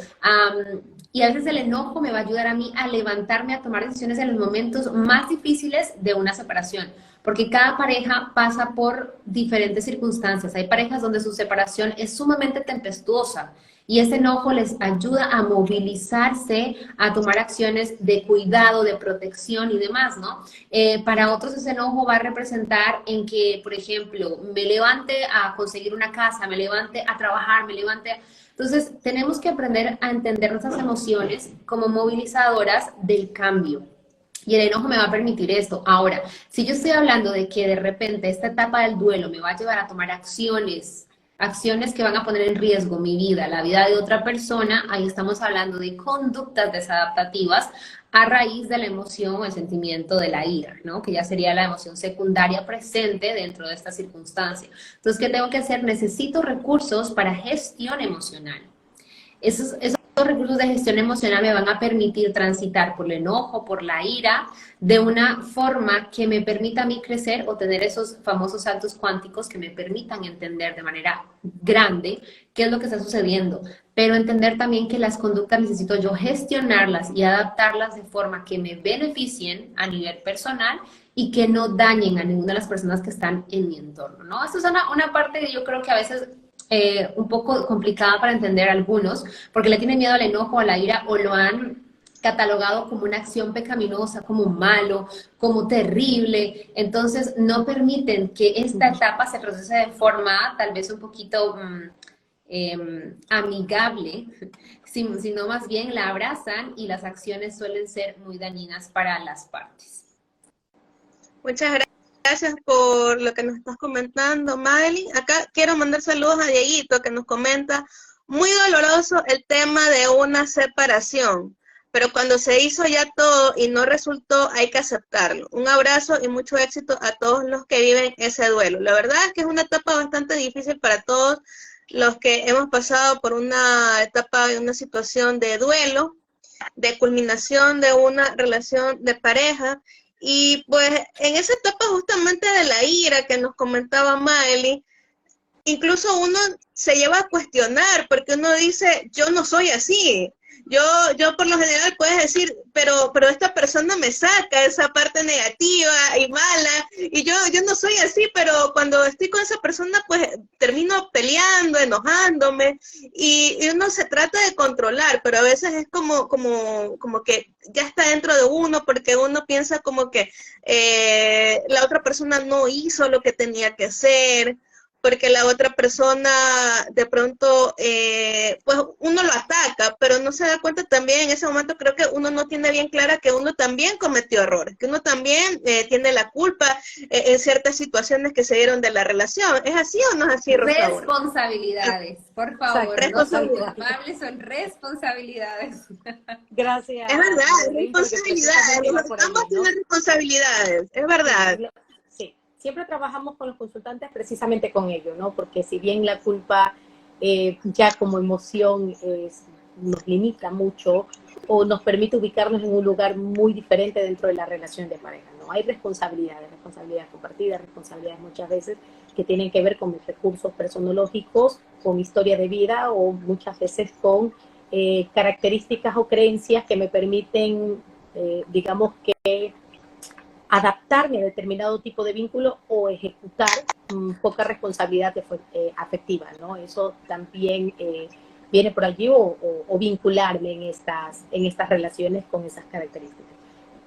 Y a veces el enojo me va a ayudar a mí a levantarme, a tomar decisiones en los momentos más difíciles de una separación. Porque cada pareja pasa por diferentes circunstancias. Hay parejas donde su separación es sumamente tempestuosa y ese enojo les ayuda a movilizarse, a tomar acciones de cuidado, de protección y demás, ¿no? Para otros ese enojo va a representar en que, por ejemplo, me levante a conseguir una casa, me levante a trabajar, me levante a... Entonces, tenemos que aprender a entender nuestras emociones como movilizadoras del cambio. Y el enojo me va a permitir esto. Ahora, si yo estoy hablando de que de repente esta etapa del duelo me va a llevar a tomar acciones que van a poner en riesgo mi vida, la vida de otra persona, ahí estamos hablando de conductas desadaptativas a raíz de la emoción o el sentimiento de la ira, ¿no? Que ya sería la emoción secundaria presente dentro de esta circunstancia. Entonces, ¿qué tengo que hacer? Necesito recursos para gestión emocional. Esos recursos de gestión emocional me van a permitir transitar por el enojo, por la ira, de una forma que me permita a mí crecer o tener esos famosos saltos cuánticos que me permitan entender de manera grande qué es lo que está sucediendo. Pero entender también que las conductas necesito yo gestionarlas y adaptarlas de forma que me beneficien a nivel personal y que no dañen a ninguna de las personas que están en mi entorno, ¿no? Esto es una parte que yo creo que a veces un poco complicada para entender a algunos, porque le tienen miedo al enojo, a la ira, o lo han catalogado como una acción pecaminosa, como malo, como terrible. Entonces no permiten que esta etapa se procese de forma tal vez un poquito amigable, sino más bien la abrazan y las acciones suelen ser muy dañinas para las partes. Muchas gracias por lo que nos estás comentando, Madeline. Acá quiero mandar saludos a Dieguito, que nos comenta, muy doloroso el tema de una separación, pero cuando se hizo ya todo y no resultó, hay que aceptarlo. Un abrazo y mucho éxito a todos los que viven ese duelo. La verdad es que es una etapa bastante difícil para todos los que hemos pasado por una etapa, una situación de duelo, de culminación de una relación de pareja. Y pues en esa etapa justamente de la ira que nos comentaba Maeli, incluso uno se lleva a cuestionar porque uno dice, yo no soy así. Yo por lo general puedes decir, pero esta persona me saca esa parte negativa y mala, y yo no soy así, pero cuando estoy con esa persona, pues termino peleando, enojándome, y uno se trata de controlar, pero a veces es como que ya está dentro de uno, porque uno piensa como que la otra persona no hizo lo que tenía que hacer, porque la otra persona de pronto, pues uno lo ataca, pero no se da cuenta también en ese momento, creo que uno no tiene bien clara que uno también cometió errores, que uno también tiene la culpa en ciertas situaciones que se dieron de la relación. ¿Es así o no es así, Rosaura? Responsabilidades, por favor, no son culpables, son responsabilidades. Gracias. Es verdad, responsabilidades, ambos tienen responsabilidades, es verdad. Siempre trabajamos con los consultantes precisamente con ello, ¿no? Porque si bien la culpa ya como emoción nos limita mucho o nos permite ubicarnos en un lugar muy diferente dentro de la relación de pareja, ¿no? Hay responsabilidades compartidas, responsabilidades muchas veces que tienen que ver con mis recursos personológicos, con historia de vida o muchas veces con características o creencias que me permiten, digamos que, adaptarme a determinado tipo de vínculo o ejecutar poca responsabilidad afectiva, ¿no? Eso también viene por allí o vincularme en estas relaciones con esas características.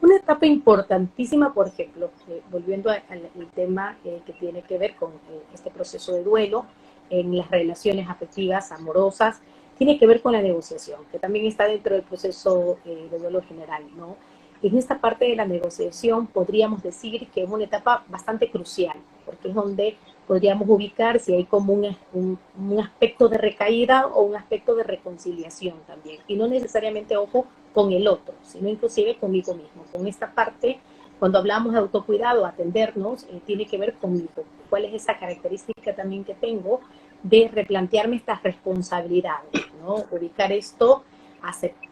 Una etapa importantísima, por ejemplo, volviendo al tema que tiene que ver con este proceso de duelo en las relaciones afectivas, amorosas, tiene que ver con la negociación, que también está dentro del proceso de duelo general, ¿no? En esta parte de la negociación podríamos decir que es una etapa bastante crucial, porque es donde podríamos ubicar si hay como un aspecto de recaída o un aspecto de reconciliación también. Y no necesariamente, ojo, con el otro, sino inclusive conmigo mismo. Con esta parte, cuando hablamos de autocuidado, atendernos, tiene que ver conmigo. ¿Cuál es esa característica también que tengo de replantearme estas responsabilidades, ¿no? Ubicar esto, aceptar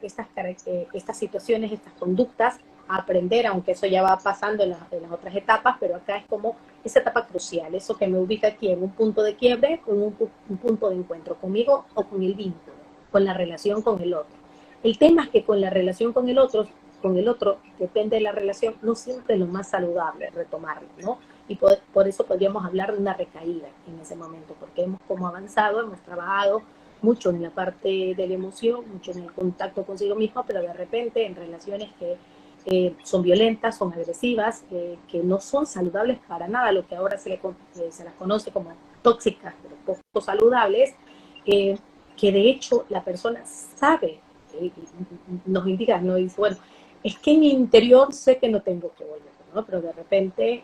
estas situaciones, estas conductas, aprender, aunque eso ya va pasando en las otras etapas, pero acá es como esa etapa crucial, eso que me ubica aquí en un punto de quiebre, en un punto de encuentro conmigo o con el vínculo, con la relación con el otro. El tema es que con la relación con el otro, depende de la relación, no siempre es lo más saludable retomarlo, ¿no? Y por eso podríamos hablar de una recaída en ese momento, porque hemos como avanzado, hemos trabajado mucho en la parte de la emoción, mucho en el contacto consigo mismo, pero de repente en relaciones que son violentas, son agresivas, que no son saludables para nada, lo que ahora se las conoce como tóxicas, pero poco saludables, que de hecho la persona sabe, nos indica, no dice, bueno, es que en mi interior sé que no tengo que volver, ¿no? Pero de repente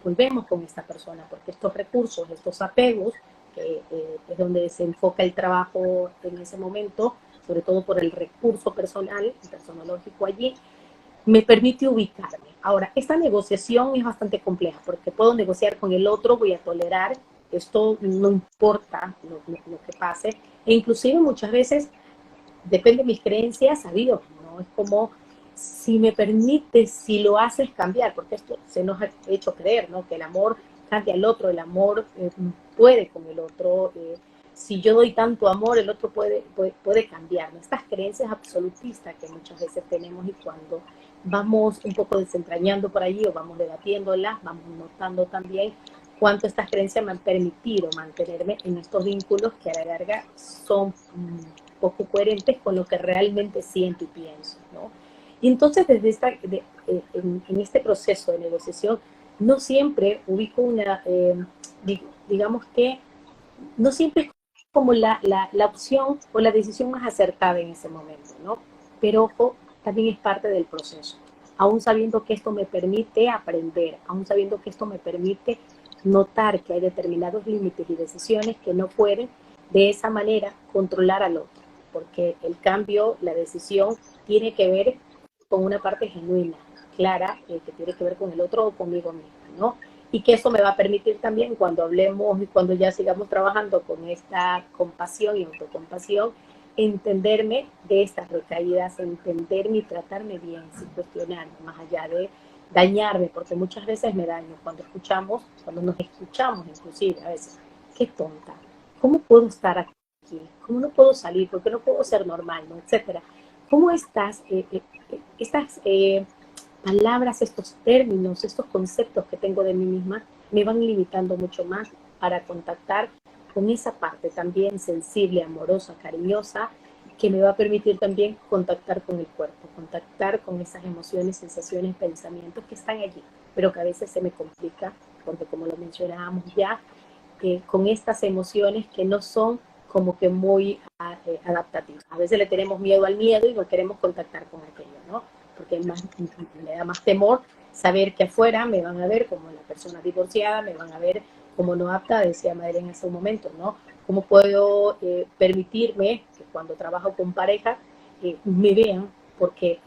volvemos con esta persona, porque estos recursos, estos apegos, que es donde se enfoca el trabajo en ese momento, sobre todo por el recurso personal, personológico allí, me permite ubicarme. Ahora, esta negociación es bastante compleja, porque puedo negociar con el otro, voy a tolerar, esto no importa lo que pase, e inclusive muchas veces, depende de mis creencias, a Dios, ¿no? Es como, si me permites, si lo haces cambiar, porque esto se nos ha hecho creer, ¿no? Que el amor cambia al otro, el amor puede con el otro, si yo doy tanto amor, el otro puede cambiar, ¿no? Estas creencias absolutistas que muchas veces tenemos, y cuando vamos un poco desentrañando por allí o vamos debatiéndolas, vamos notando también cuánto estas creencias me han permitido mantenerme en estos vínculos que a la larga son poco coherentes con lo que realmente siento y pienso, ¿no? Y entonces desde en este proceso de negociación no siempre ubico digamos que no siempre es como la opción o la decisión más acertada en ese momento, ¿no? Pero ojo, también es parte del proceso, aún sabiendo que esto me permite aprender, aún sabiendo que esto me permite notar que hay determinados límites y decisiones que no pueden de esa manera controlar al otro, porque el cambio, la decisión tiene que ver con una parte genuina, clara, que tiene que ver con el otro o conmigo misma, ¿no? Y que eso me va a permitir también, cuando hablemos y cuando ya sigamos trabajando con esta compasión y autocompasión, entenderme de estas recaídas, entenderme y tratarme bien, sin cuestionarme, más allá de dañarme, porque muchas veces me daño cuando nos escuchamos inclusive, a veces, qué tonta, ¿cómo puedo estar aquí? ¿Cómo no puedo salir? ¿Por qué no puedo ser normal? ¿No? Etcétera. ¿Cómo estas palabras, estos términos, estos conceptos que tengo de mí misma me van limitando mucho más para contactar con esa parte también sensible, amorosa, cariñosa, que me va a permitir también contactar con el cuerpo, contactar con esas emociones, sensaciones, pensamientos que están allí, pero que a veces se me complica, porque como lo mencionábamos ya, con estas emociones que no son como que muy adaptativas. A veces le tenemos miedo al miedo y no queremos contactar con aquello, ¿no? Porque me da más temor saber que afuera me van a ver como la persona divorciada, me van a ver como no apta, decía Madre en ese momento, ¿no? ¿Cómo puedo permitirme que cuando trabajo con pareja me vean? Porque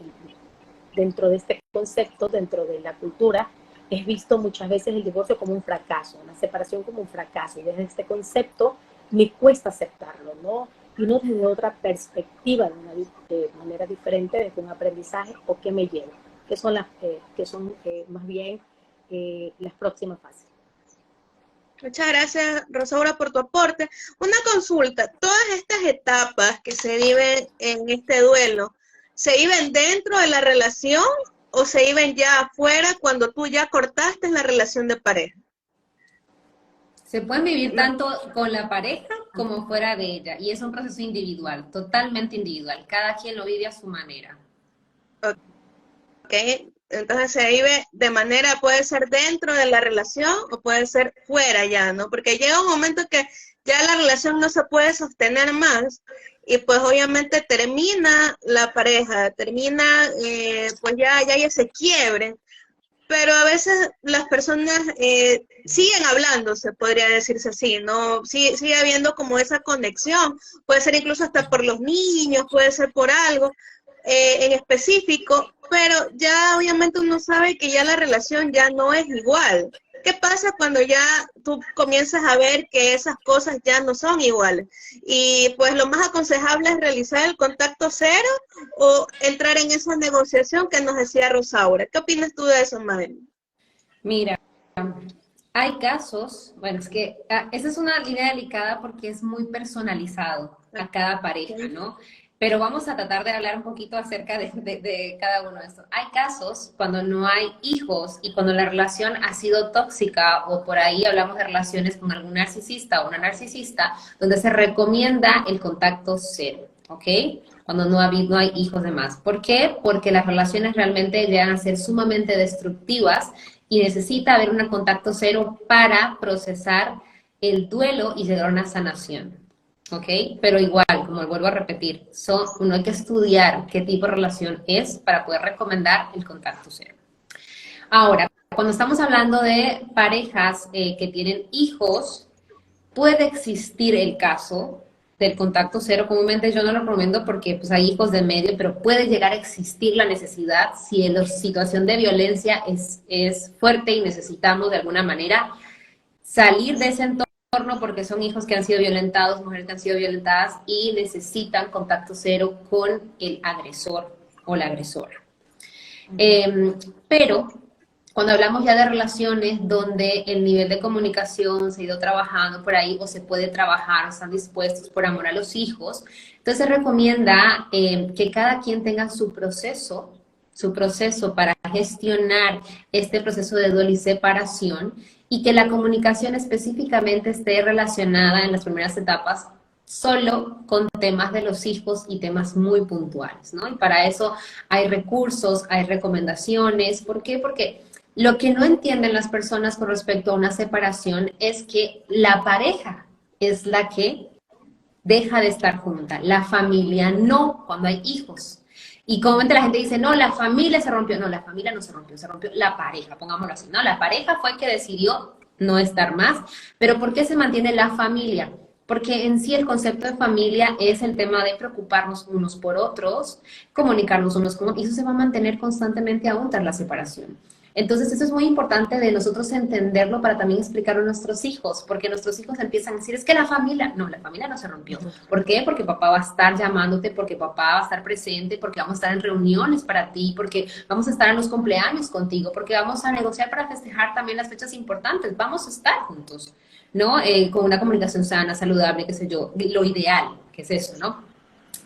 dentro de este concepto, dentro de la cultura, es visto muchas veces el divorcio como un fracaso, la separación como un fracaso, y desde este concepto me cuesta aceptarlo, ¿no? Y no desde otra perspectiva, de manera diferente, desde un aprendizaje o qué me llevo, que son más bien las próximas fases. Muchas gracias, Rosaura, por tu aporte. Una consulta, todas estas etapas que se viven en este duelo, ¿se viven dentro de la relación o se viven ya afuera cuando tú ya cortaste la relación de pareja? Se pueden vivir tanto con la pareja como fuera de ella, y es un proceso individual, totalmente individual. Cada quien lo vive a su manera. Ok, entonces se vive de manera, puede ser dentro de la relación o puede ser fuera ya, ¿no? Porque llega un momento que ya la relación no se puede sostener más y pues obviamente termina la pareja, termina, pues ya hay ese quiebre. Pero a veces las personas siguen hablándose, podría decirse así, ¿no? Sigue habiendo como esa conexión, puede ser incluso hasta por los niños, puede ser por algo en específico, pero ya obviamente uno sabe que ya la relación ya no es igual. ¿Qué pasa cuando ya tú comienzas a ver que esas cosas ya no son iguales? Y pues lo más aconsejable es realizar el contacto cero o entrar en esa negociación que nos decía Rosaura. ¿Qué opinas tú de eso, Madeleine? Mira, hay casos, bueno, es que esa es una línea delicada porque es muy personalizado a cada pareja, ¿no? Pero vamos a tratar de hablar un poquito acerca de cada uno de estos. Hay casos cuando no hay hijos y cuando la relación ha sido tóxica, o por ahí hablamos de relaciones con algún narcisista o una narcisista, donde se recomienda el contacto cero, ¿ok? Cuando no hay hijos de más. ¿Por qué? Porque las relaciones realmente llegan a ser sumamente destructivas y necesita haber un contacto cero para procesar el duelo y llegar a una sanación. ¿Ok? Pero igual, como vuelvo a repetir, uno hay que estudiar qué tipo de relación es para poder recomendar el contacto cero. Ahora, cuando estamos hablando de parejas que tienen hijos, puede existir el caso del contacto cero. Comúnmente yo no lo recomiendo porque pues, hay hijos de medio, pero puede llegar a existir la necesidad si la situación de violencia es fuerte y necesitamos de alguna manera salir de ese entorno porque son hijos que han sido violentados, mujeres que han sido violentadas y necesitan contacto cero con el agresor o la agresora. Pero cuando hablamos ya de relaciones donde el nivel de comunicación se ha ido trabajando por ahí o se puede trabajar, están dispuestos por amor a los hijos, entonces se recomienda que cada quien tenga su proceso para gestionar este proceso de duelo y separación, y que la comunicación específicamente esté relacionada en las primeras etapas solo con temas de los hijos y temas muy puntuales, ¿no? Y para eso hay recursos, hay recomendaciones. ¿Por qué? Porque lo que no entienden las personas con respecto a una separación es que la pareja es la que deja de estar junta, la familia no, cuando hay hijos. Y comúnmente la gente dice, no, la familia se rompió. No, la familia no se rompió la pareja, pongámoslo así, ¿no? La pareja fue que decidió no estar más. Pero ¿por qué se mantiene la familia? Porque en sí el concepto de familia es el tema de preocuparnos unos por otros, comunicarnos unos con otros, y eso se va a mantener constantemente aún tras la separación. Entonces, eso es muy importante de nosotros entenderlo para también explicarlo a nuestros hijos, porque nuestros hijos empiezan a decir, es que la familia no se rompió. ¿Por qué? Porque papá va a estar llamándote, porque papá va a estar presente, porque vamos a estar en reuniones para ti, porque vamos a estar en los cumpleaños contigo, porque vamos a negociar para festejar también las fechas importantes, vamos a estar juntos, ¿no? Con una comunicación sana, saludable, qué sé yo, lo ideal, que es eso, ¿no?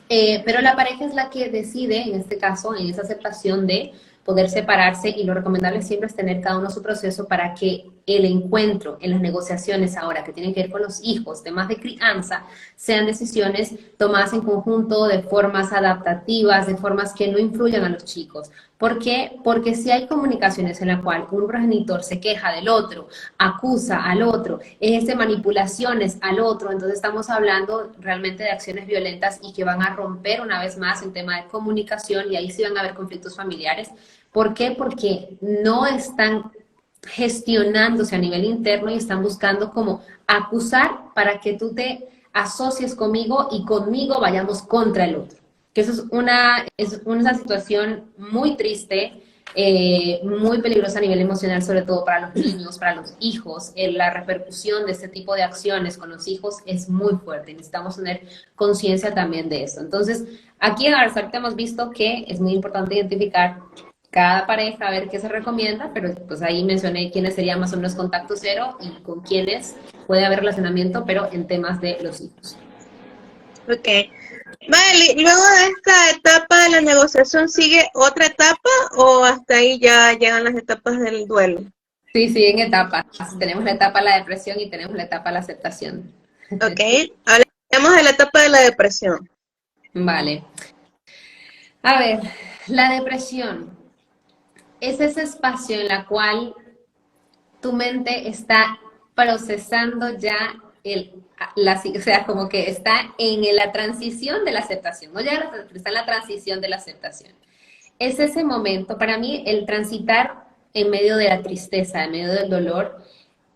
Pero la pareja es la que decide, en este caso, en esa aceptación de poder separarse, y lo recomendable siempre es tener cada uno su proceso para que el encuentro en las negociaciones ahora que tienen que ver con los hijos, temas de crianza, sean decisiones tomadas en conjunto de formas adaptativas, de formas que no influyan a los chicos. ¿Por qué? Porque si hay comunicaciones en la cual un progenitor se queja del otro, acusa al otro, ejerce manipulaciones al otro, entonces estamos hablando realmente de acciones violentas y que van a romper una vez más el tema de comunicación, y ahí sí van a haber conflictos familiares. ¿Por qué? Porque no están gestionándose a nivel interno y están buscando como acusar para que tú te asocies conmigo y conmigo vayamos contra el otro. Que eso es una situación muy triste, muy peligrosa a nivel emocional, sobre todo para los niños, para los hijos. La repercusión de este tipo de acciones con los hijos es muy fuerte. Necesitamos tener conciencia también de eso. Entonces, aquí en Arzarte hemos visto que es muy importante identificar cada pareja, a ver qué se recomienda, pero pues ahí mencioné quiénes serían más o menos contacto cero y con quiénes puede haber relacionamiento, pero en temas de los hijos. Ok. Vale, luego de esta etapa de la negociación, ¿sigue otra etapa o hasta ahí ya llegan las etapas del duelo? Sí, siguen etapas. Tenemos la etapa de la depresión y tenemos la etapa de la aceptación. Ok, hablemos de la etapa de la depresión. Vale. A ver, la depresión es ese espacio en el cual tu mente está procesando ya o sea, como que está en la transición de la aceptación, no ya está en la transición de la aceptación. Es ese momento, para mí, el transitar en medio de la tristeza, en medio del dolor,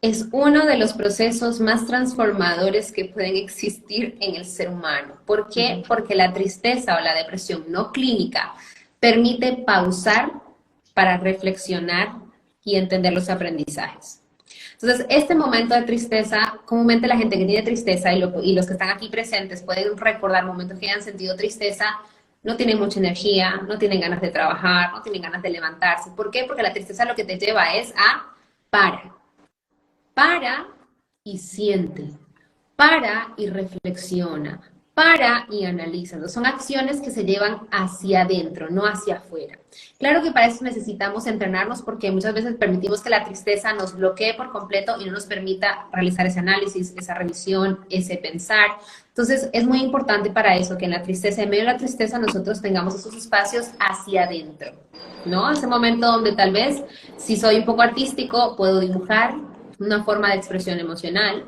es uno de los procesos más transformadores que pueden existir en el ser humano. ¿Por qué? Porque la tristeza o la depresión no clínica permite pausar para reflexionar y entender los aprendizajes. Entonces, este momento de tristeza, comúnmente la gente que tiene tristeza y los que están aquí presentes pueden recordar momentos que hayan sentido tristeza, no tienen mucha energía, no tienen ganas de trabajar, no tienen ganas de levantarse. ¿Por qué? Porque la tristeza lo que te lleva es a para y siente, para y reflexiona, para y analiza. ¿No? Son acciones que se llevan hacia adentro, no hacia afuera. Claro que para eso necesitamos entrenarnos porque muchas veces permitimos que la tristeza nos bloquee por completo y no nos permita realizar ese análisis, esa revisión, ese pensar. Entonces es muy importante para eso que en la tristeza, en medio de la tristeza, nosotros tengamos esos espacios hacia adentro, ¿no? Ese momento donde tal vez, si soy un poco artístico, puedo dibujar, una forma de expresión emocional,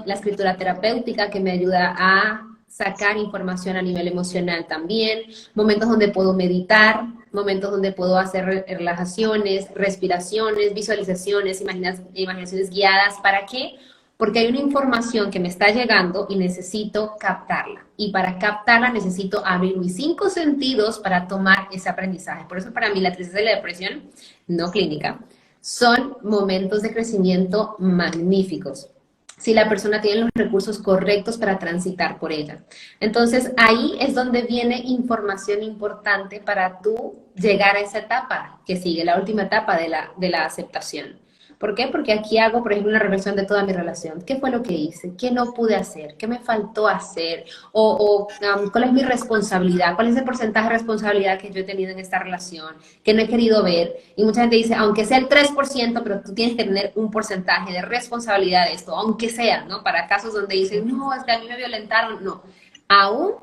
la escritura terapéutica que me ayuda a sacar información a nivel emocional también, momentos donde puedo meditar, momentos donde puedo hacer relajaciones, respiraciones, visualizaciones, imaginaciones guiadas. ¿Para qué? Porque hay una información que me está llegando y necesito captarla. Y para captarla necesito abrir mis 5 sentidos para tomar ese aprendizaje. Por eso para mí la tristeza y la depresión no clínica son momentos de crecimiento magníficos, si la persona tiene los recursos correctos para transitar por ella. Entonces, ahí es donde viene información importante para tú llegar a esa etapa que sigue, la última etapa de la aceptación. ¿Por qué? Porque aquí hago, por ejemplo, una reflexión de toda mi relación. ¿Qué fue lo que hice? ¿Qué no pude hacer? ¿Qué me faltó hacer? ¿Cuál es mi responsabilidad? ¿Cuál es el porcentaje de responsabilidad que yo he tenido en esta relación? Que no he querido ver. Y mucha gente dice, aunque sea el 3%, pero tú tienes que tener un porcentaje de responsabilidad de esto, aunque sea, ¿no? Para casos donde dicen, no, es que a mí me violentaron. No. Aún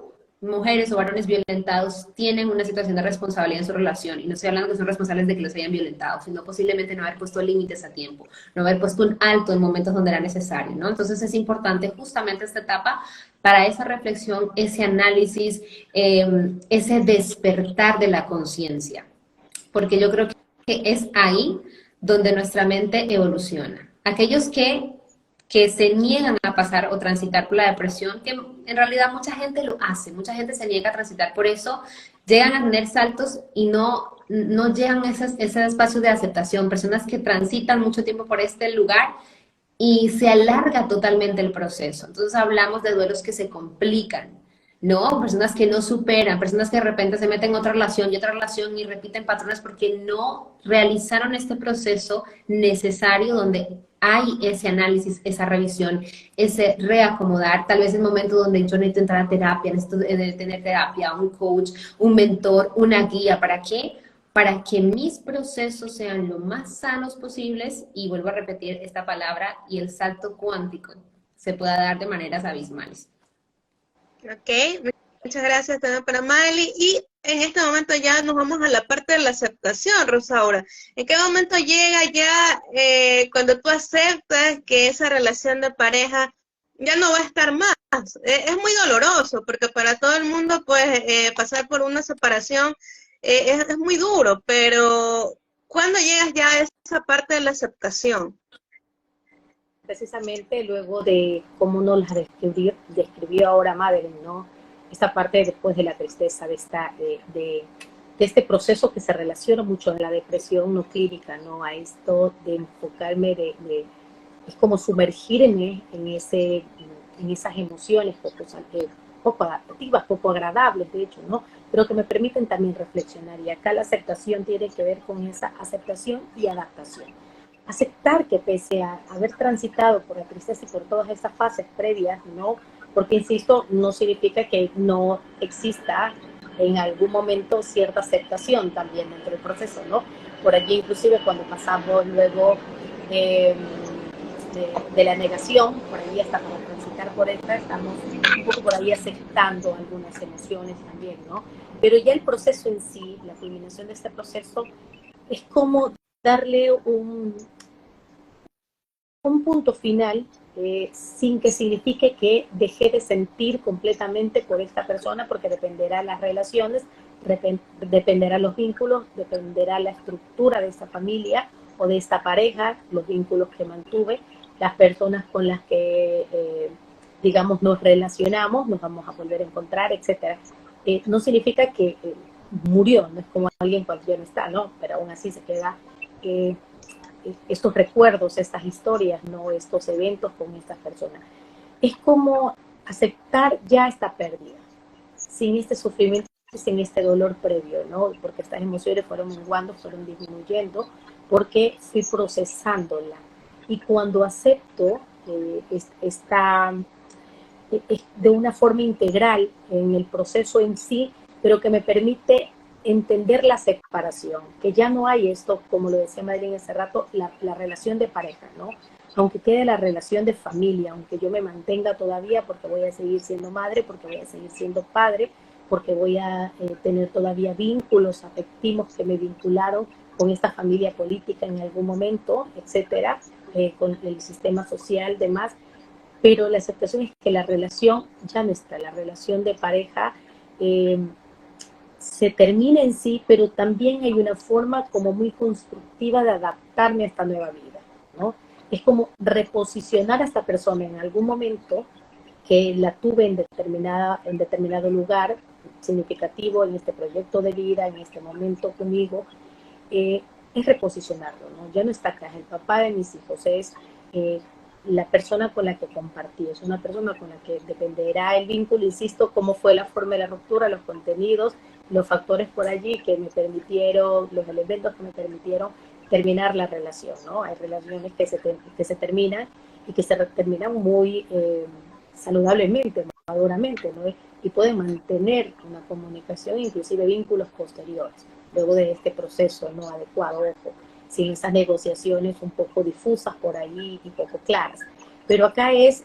mujeres o varones violentados tienen una situación de responsabilidad en su relación, y no estoy hablando que son responsables de que los hayan violentado, sino posiblemente no haber puesto límites a tiempo, no haber puesto un alto en momentos donde era necesario, ¿no? Entonces es importante justamente esta etapa para esa reflexión, ese análisis, ese despertar de la conciencia, porque yo creo que es ahí donde nuestra mente evoluciona. Aquellos que se niegan a pasar o transitar por la depresión, que en realidad mucha gente lo hace, mucha gente se niega a transitar por eso, llegan a tener saltos y no llegan a ese espacio de aceptación, personas que transitan mucho tiempo por este lugar y se alarga totalmente el proceso. Entonces hablamos de duelos que se complican, ¿no? Personas que no superan, personas que de repente se meten en otra relación y repiten patrones porque no realizaron este proceso necesario donde hay ese análisis, esa revisión, ese reacomodar, tal vez el momento donde yo necesito entrar a terapia, necesito tener terapia, un coach, un mentor, una guía. ¿Para qué? Para que mis procesos sean lo más sanos posibles, y vuelvo a repetir esta palabra, y el salto cuántico se pueda dar de maneras abismales. Ok, muchas gracias también para Miley. Y en este momento ya nos vamos a la parte de la aceptación, Rosaura. ¿En qué momento llega ya cuando tú aceptas que esa relación de pareja ya no va a estar más? Es muy doloroso porque para todo el mundo pues pasar por una separación es muy duro, pero ¿cuándo llegas ya a esa parte de la aceptación? Precisamente luego de cómo nos la describió ahora Madeline, ¿no? Esta parte después de la tristeza, de este proceso que se relaciona mucho de la depresión no clínica, ¿no? A esto de enfocarme, es como sumergirme en esas emociones poco adaptativas, poco agradables, de hecho, ¿no? Pero que me permiten también reflexionar. Y acá la aceptación tiene que ver con esa aceptación y adaptación. Aceptar que pese a haber transitado por la tristeza y por todas esas fases previas, ¿no? Porque, insisto, no significa que no exista en algún momento cierta aceptación también dentro del proceso, ¿no? Por allí, inclusive, cuando pasamos luego de la negación, por ahí hasta para transitar por esta, estamos un poco por ahí aceptando algunas emociones también, ¿no? Pero ya el proceso en sí, la culminación de este proceso, es como darle un punto final sin que signifique que dejé de sentir completamente por esta persona, porque dependerá las relaciones, dependerá los vínculos, dependerá la estructura de esta familia o de esta pareja, los vínculos que mantuve, las personas con las que, digamos, nos relacionamos, nos vamos a volver a encontrar, etc. No significa que murió, no es como alguien cualquiera está, ¿no? Pero aún así se queda estos recuerdos, estas historias, ¿no? Estos eventos con estas personas. Es como aceptar ya esta pérdida, sin este sufrimiento, sin este dolor previo, ¿no? Porque estas emociones fueron menguando, fueron disminuyendo, porque fui procesándola. Y cuando acepto esta de una forma integral en el proceso en sí, pero que me permite entender la separación, que ya no hay esto, como lo decía Madeline hace rato, la relación de pareja, ¿no? Aunque quede la relación de familia, aunque yo me mantenga todavía porque voy a seguir siendo madre, porque voy a seguir siendo padre, porque voy a tener todavía vínculos afectivos que me vincularon con esta familia política en algún momento, etcétera, con el sistema social, demás, pero la aceptación es que la relación ya no está, la relación de pareja se termina en sí, pero también hay una forma como muy constructiva de adaptarme a esta nueva vida, ¿no? Es como reposicionar a esta persona en algún momento que la tuve en determinado lugar significativo en este proyecto de vida, en este momento conmigo, es reposicionarlo, ¿no? Ya no está acá, es el papá de mis hijos, es la persona con la que compartí, es una persona con la que dependerá el vínculo, insisto, cómo fue la forma de la ruptura, los contenidos, los factores por allí que me permitieron, los elementos que me permitieron terminar la relación, ¿no? Hay relaciones que se terminan y que se terminan muy saludablemente, maduramente, ¿no? Y pueden mantener una comunicación, inclusive vínculos posteriores, luego de este proceso no adecuado, ojo, sin esas negociaciones un poco difusas por ahí y poco claras. Pero acá es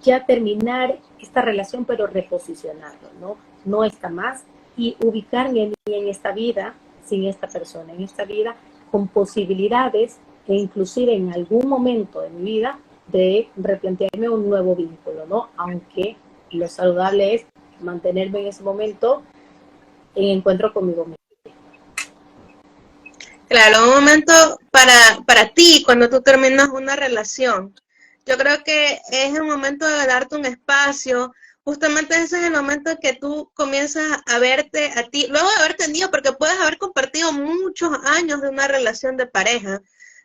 ya terminar esta relación, pero reposicionarlo, ¿no? No está más, y ubicarme en esta vida, sin esta persona, en esta vida, con posibilidades, e inclusive en algún momento de mi vida, de replantearme un nuevo vínculo, ¿no? Aunque lo saludable es mantenerme en ese momento en encuentro conmigo mismo. Claro, un momento para ti cuando tú terminas una relación. Yo creo que es el momento de darte un espacio. Justamente ese es el momento en que tú comienzas a verte a ti, luego de haber tenido, porque puedes haber compartido muchos años de una relación de pareja.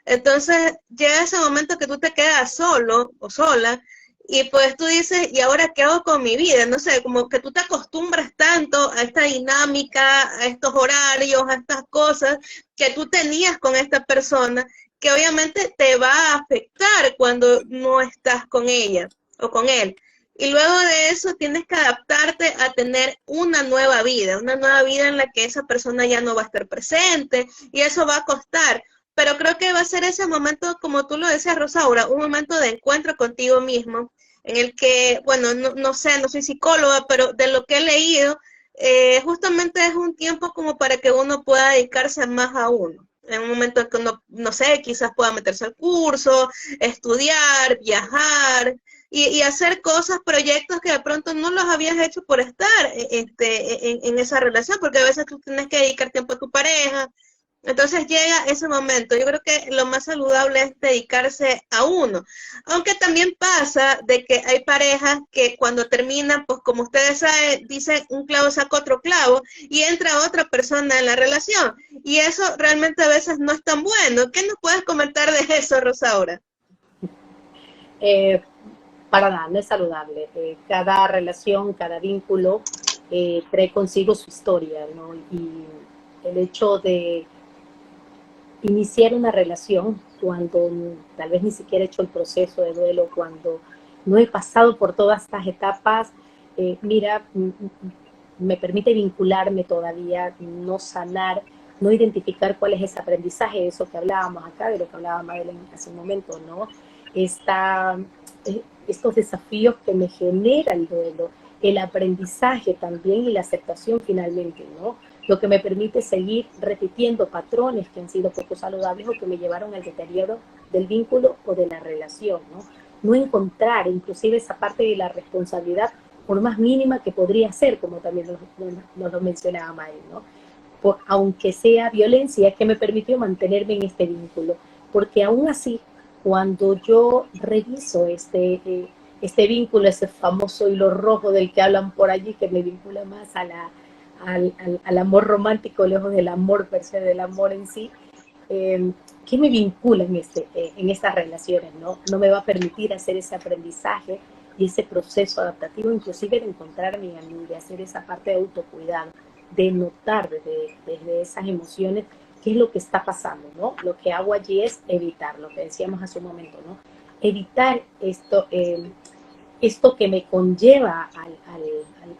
Entonces llega ese momento que tú te quedas solo o sola y pues tú dices, ¿y ahora qué hago con mi vida? No sé, como que tú te acostumbras tanto a esta dinámica, a estos horarios, a estas cosas que tú tenías con esta persona, que obviamente te va a afectar cuando no estás con ella o con él. Y luego de eso tienes que adaptarte a tener una nueva vida en la que esa persona ya no va a estar presente y eso va a costar. Pero creo que va a ser ese momento, como tú lo decías, Rosaura, un momento de encuentro contigo mismo, en el que, bueno, no sé, no soy psicóloga, pero de lo que he leído, justamente es un tiempo como para que uno pueda dedicarse más a uno. En un momento en que uno, no sé, quizás pueda meterse al curso, estudiar, viajar y hacer cosas, proyectos que de pronto no los habías hecho por estar en esa relación, porque a veces tú tienes que dedicar tiempo a tu pareja. Entonces llega ese momento. Yo creo que lo más saludable es dedicarse a uno. Aunque también pasa de que hay parejas que cuando terminan, pues como ustedes saben, dicen un clavo saca otro clavo y entra otra persona en la relación. Y eso realmente a veces no es tan bueno. ¿Qué nos puedes comentar de eso, Rosaura? Para nada, no es saludable. Cada relación, cada vínculo trae consigo su historia, ¿no? Y el hecho de iniciar una relación cuando tal vez ni siquiera he hecho el proceso de duelo, cuando no he pasado por todas estas etapas, me permite vincularme todavía, no sanar, no identificar cuál es ese aprendizaje, eso que hablábamos acá, de lo que hablaba Madeline hace un momento, ¿no? Estos desafíos que me genera el duelo, el aprendizaje también y la aceptación finalmente, ¿no? Lo que me permite seguir repitiendo patrones que han sido poco saludables o que me llevaron al deterioro del vínculo o de la relación, ¿no? No encontrar inclusive esa parte de la responsabilidad, por más mínima que podría ser, como también nos lo mencionaba May, ¿no? Aunque sea violencia, que me permitió mantenerme en este vínculo, porque aún así, cuando yo reviso este vínculo, ese famoso hilo rojo del que hablan por allí, que me vincula más al amor romántico, lejos del amor per se, del amor en sí, ¿qué me vincula en estas relaciones? ¿No me va a permitir hacer ese aprendizaje y ese proceso adaptativo, inclusive de encontrarme a mí, de hacer esa parte de autocuidado, de notar desde esas emociones qué es lo que está pasando, ¿no? Lo que hago allí es evitar, lo que decíamos hace un momento, ¿no? Evitar esto que me conlleva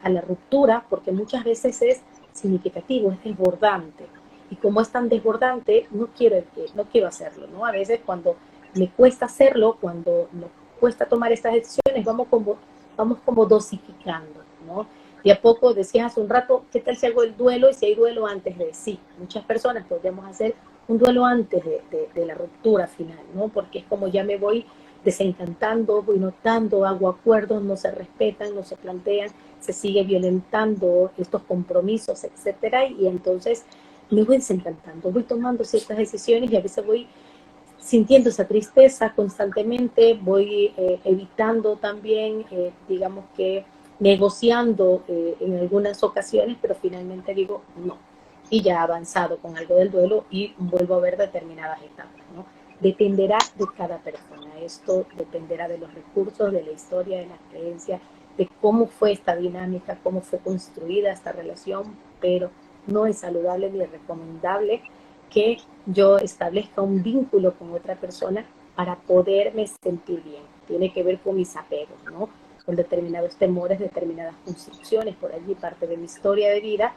a la ruptura, porque muchas veces es significativo, es desbordante. Y como es tan desbordante, no quiero hacerlo, ¿no? A veces cuando me cuesta hacerlo, cuando nos cuesta tomar estas decisiones, vamos como dosificando, ¿no? De a poco, decías hace un rato, ¿qué tal si hago el duelo y si hay duelo antes de? Sí, muchas personas podríamos hacer un duelo antes de la ruptura final, ¿no? Porque es como ya me voy desencantando, voy notando, hago acuerdos, no se respetan, no se plantean, se sigue violentando estos compromisos, etcétera, y entonces me voy desencantando, voy tomando ciertas decisiones y a veces voy sintiendo esa tristeza constantemente, voy evitando también, digamos que negociando en algunas ocasiones, pero finalmente digo no. Y ya he avanzado con algo del duelo y vuelvo a ver determinadas etapas, ¿no? Dependerá de cada persona, esto dependerá de los recursos, de la historia, de las creencias, de cómo fue esta dinámica, cómo fue construida esta relación, pero no es saludable ni recomendable que yo establezca un vínculo con otra persona para poderme sentir bien. Tiene que ver con mis apegos, ¿no? Con determinados temores, determinadas construcciones, por allí parte de mi historia de vida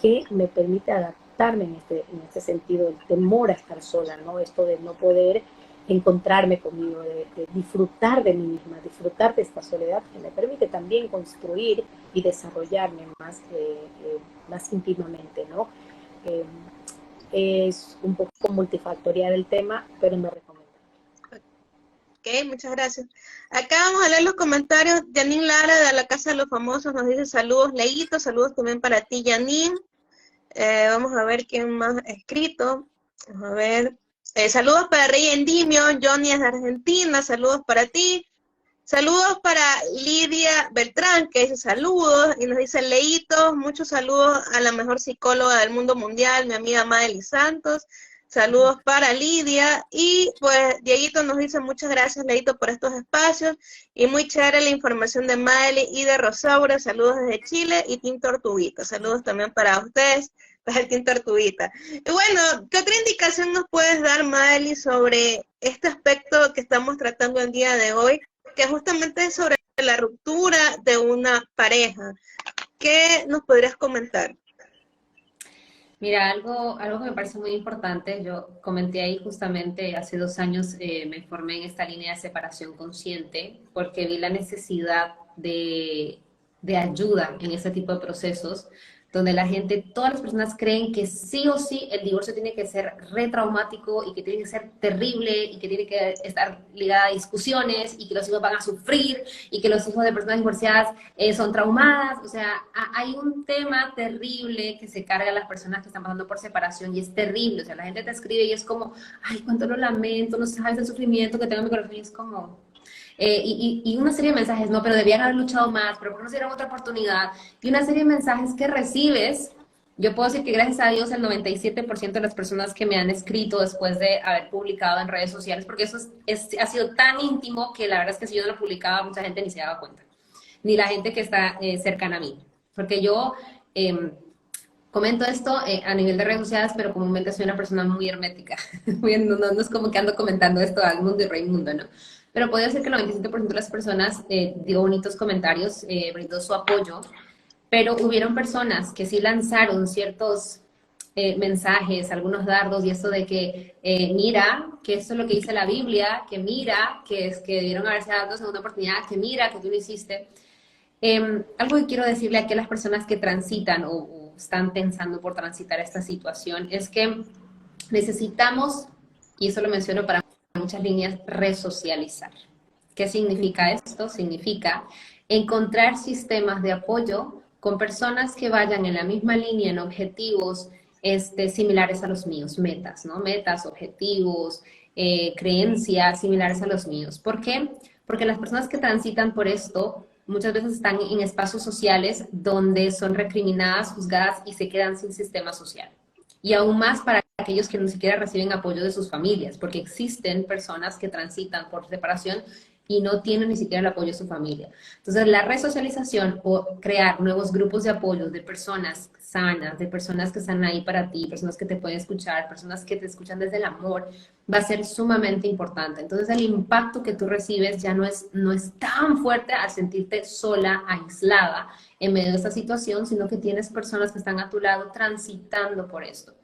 que me permite adaptarme en este sentido, el temor a estar sola, ¿no? Esto de no poder encontrarme conmigo, de disfrutar de mí misma, disfrutar de esta soledad que me permite también construir y desarrollarme más íntimamente, ¿no? Es un poco multifactorial el tema, pero no recomiendo. Ok, muchas gracias. Acá vamos a leer los comentarios. Janine Lara de la Casa de los Famosos nos dice saludos, Leito, saludos también para ti, Janine. Vamos a ver quién más ha escrito. Vamos a ver. Saludos para Rey Endimio, Johnny es de Argentina, saludos para ti. Saludos para Lidia Beltrán, que dice saludos, y nos dice Leito, muchos saludos a la mejor psicóloga del mundo mundial, mi amiga Madely Santos. Saludos para Lidia, y pues Dieguito nos dice muchas gracias, Leito, por estos espacios, y muy chévere la información de Madely y de Rosaura, saludos desde Chile, y Team Tortuguita, saludos también para ustedes, para el Team Tortuguita. Y bueno, ¿qué otra indicación nos puedes dar, Madely, sobre este aspecto que estamos tratando el día de hoy, que justamente es sobre la ruptura de una pareja? ¿Qué nos podrías comentar? Mira, algo que me parece muy importante, yo comenté ahí justamente hace 2 años, me formé en esta línea de separación consciente porque vi la necesidad de ayuda en este tipo de procesos, donde la gente, todas las personas creen que sí o sí el divorcio tiene que ser retraumático y que tiene que ser terrible y que tiene que estar ligada a discusiones y que los hijos van a sufrir y que los hijos de personas divorciadas son traumadas. O sea, hay un tema terrible que se carga a las personas que están pasando por separación y es terrible. O sea, la gente te escribe y es como, ay, cuánto lo lamento, no sabes el sufrimiento que tengo en mi corazón, y es como... y una serie de mensajes, no, pero debían haber luchado más, pero ¿por qué no se dieron otra oportunidad? Y una serie de mensajes que recibes. Yo puedo decir que gracias a Dios el 97% de las personas que me han escrito después de haber publicado en redes sociales, porque eso ha sido tan íntimo que la verdad es que si yo no lo publicaba, mucha gente ni se daba cuenta, ni la gente que está cercana a mí, porque yo comento esto a nivel de redes sociales, pero comúnmente soy una persona muy hermética, no es como que ando comentando esto al mundo y Raimundo, ¿no? Pero puede ser que el 97% de las personas dio bonitos comentarios, brindó su apoyo, pero hubieron personas que sí lanzaron ciertos mensajes, algunos dardos, y esto de que mira, que esto es lo que dice la Biblia, que mira, que es que debieron haberse dado segunda oportunidad, que mira, que tú lo hiciste. Algo que quiero decirle aquí a las personas que transitan o están pensando por transitar esta situación es que necesitamos, y eso lo menciono para muchas líneas, resocializar. ¿Qué significa esto? Significa encontrar sistemas de apoyo con personas que vayan en la misma línea, en objetivos similares a los míos, metas, ¿no? Metas, objetivos, creencias similares a los míos. ¿Por qué? Porque las personas que transitan por esto muchas veces están en espacios sociales donde son recriminadas, juzgadas y se quedan sin sistema social. Y aún más para aquellos que ni siquiera reciben apoyo de sus familias, porque existen personas que transitan por separación y no tienen ni siquiera el apoyo de su familia. Entonces, la resocialización o crear nuevos grupos de apoyo de personas sanas, de personas que están ahí para ti, personas que te pueden escuchar, personas que te escuchan desde el amor, va a ser sumamente importante. Entonces, el impacto que tú recibes ya no es tan fuerte al sentirte sola, aislada en medio de esta situación, sino que tienes personas que están a tu lado transitando por esto.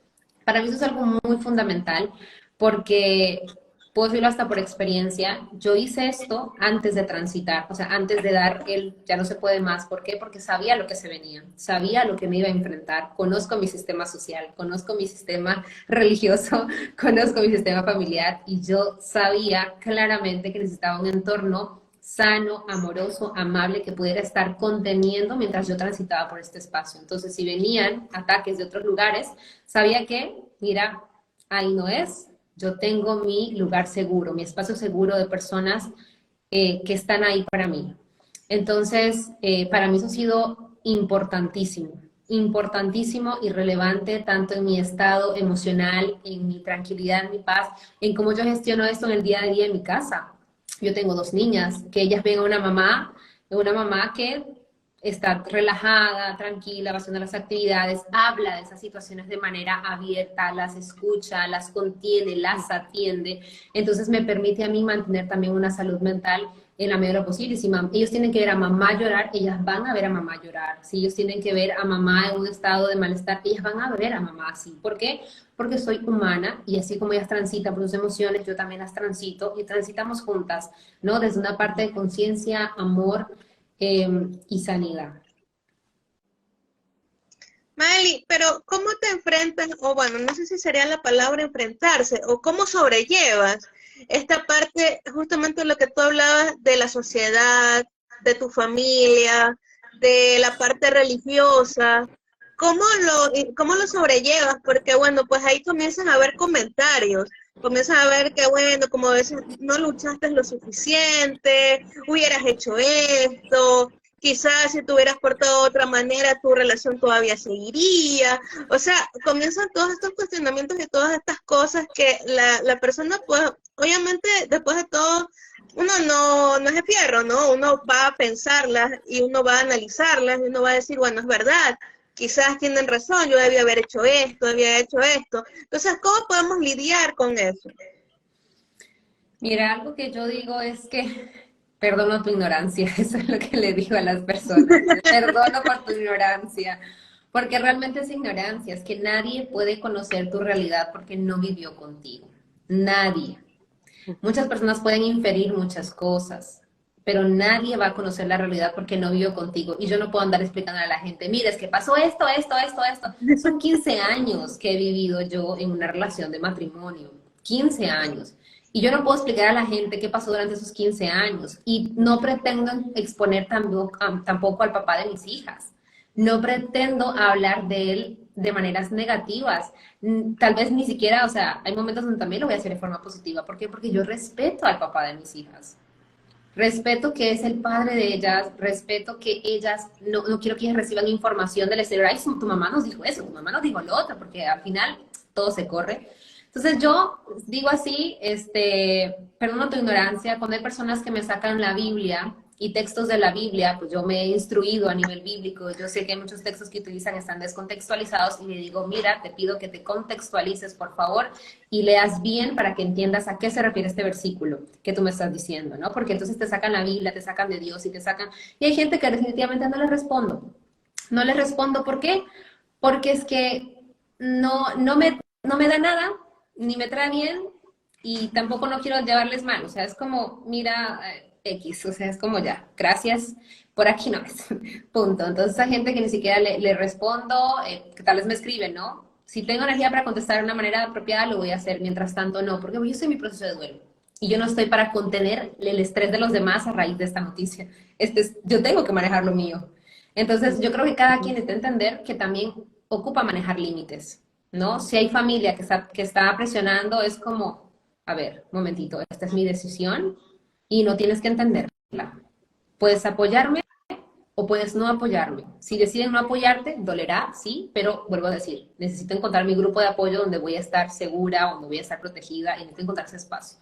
Para mí eso es algo muy fundamental porque puedo decirlo hasta por experiencia, yo hice esto antes de transitar, o sea, antes de dar el ya no se puede más. ¿Por qué? Porque sabía lo que se venía, sabía lo que me iba a enfrentar, conozco mi sistema social, conozco mi sistema religioso, conozco mi sistema familiar y yo sabía claramente que necesitaba un entorno sano, amoroso, amable, que pudiera estar conteniendo mientras yo transitaba por este espacio. Entonces, si venían ataques de otros lugares, sabía que, mira, ahí no es, yo tengo mi lugar seguro, mi espacio seguro de personas que están ahí para mí. Entonces, para mí eso ha sido importantísimo, importantísimo y relevante tanto en mi estado emocional, en mi tranquilidad, en mi paz, en cómo yo gestiono esto en el día a día en mi casa. Yo tengo 2 niñas, que ellas ven a una mamá que está relajada, tranquila, va haciendo las actividades, habla de esas situaciones de manera abierta, las escucha, las contiene, las atiende. Entonces me permite a mí mantener también una salud mental en la medida de lo posible. Si ellos tienen que ver a mamá llorar, ellas van a ver a mamá llorar. Si ellos tienen que ver a mamá en un estado de malestar, ellas van a ver a mamá así. ¿Por qué? Porque soy humana y así como ellas transitan por sus emociones, yo también las transito y transitamos juntas, ¿no? Desde una parte de conciencia, amor, y sanidad. Mali, pero ¿cómo te enfrentas, o bueno, no sé si sería la palabra enfrentarse, o cómo sobrellevas esta parte, justamente lo que tú hablabas de la sociedad, de tu familia, de la parte religiosa? ¿Cómo lo sobrellevas? Porque bueno, pues ahí comienzan a haber comentarios, comienzan a ver que bueno, como a veces no luchaste lo suficiente, hubieras hecho esto, quizás si te hubieras portado de otra manera tu relación todavía seguiría. O sea, comienzan todos estos cuestionamientos y todas estas cosas que la persona, pues, obviamente, después de todo, uno no es de fierro, ¿no? Uno va a pensarlas y uno va a analizarlas y uno va a decir, bueno, es verdad, quizás tienen razón, yo debía haber hecho esto, debía haber hecho esto. Entonces, ¿cómo podemos lidiar con eso? Mira, algo que yo digo es que perdono tu ignorancia, eso es lo que le digo a las personas, perdono por tu ignorancia, porque realmente es ignorancia, es que nadie puede conocer tu realidad porque no vivió contigo, nadie. Muchas personas pueden inferir muchas cosas, pero nadie va a conocer la realidad porque no vivió contigo. Y yo no puedo andar explicando a la gente, mira, es que pasó esto, esto, esto, esto. Son 15 años que he vivido yo en una relación de matrimonio, 15 años. Y yo no puedo explicar a la gente qué pasó durante esos 15 años. Y no pretendo exponer tampoco al papá de mis hijas. No pretendo hablar de él de maneras negativas. Tal vez ni siquiera, o sea, hay momentos donde también lo voy a hacer de forma positiva. ¿Por qué? Porque yo respeto al papá de mis hijas. Respeto que es el padre de ellas, respeto que ellas, no quiero que ellas reciban información del exterior. Ay, tu mamá nos dijo eso, tu mamá nos dijo lo otro, porque al final todo se corre. Entonces yo digo así, perdono tu ignorancia, cuando hay personas que me sacan la Biblia y textos de la Biblia, pues yo me he instruido a nivel bíblico, yo sé que hay muchos textos que utilizan están descontextualizados y le digo, mira, te pido que te contextualices, por favor, y leas bien para que entiendas a qué se refiere este versículo que tú me estás diciendo, ¿no? Porque entonces te sacan la Biblia, te sacan de Dios y te sacan... Y hay gente que definitivamente no les respondo. No les respondo, ¿por qué? Porque es que no me da nada, ni me trae bien, y tampoco no quiero llevarles mal, o sea, es como, mira, X, o sea, es como ya, gracias, por aquí no es, punto. Entonces, a gente que ni siquiera le respondo, que tal vez me escriben, ¿no? Si tengo energía para contestar de una manera apropiada, lo voy a hacer, mientras tanto no, porque yo estoy en mi proceso de duelo, y yo no estoy para contener el estrés de los demás a raíz de esta noticia. Yo tengo que manejar lo mío. Entonces, yo creo que cada quien necesita entender que también ocupa manejar límites, ¿no? Si hay familia que está presionando, es como, a ver, un momentito, esta es mi decisión y no tienes que entenderla. Puedes apoyarme, o puedes no apoyarme. Si deciden no apoyarte, dolerá, sí, pero vuelvo a decir, necesito encontrar mi grupo de apoyo donde voy a estar segura, donde voy a estar protegida y necesito encontrar ese espacio.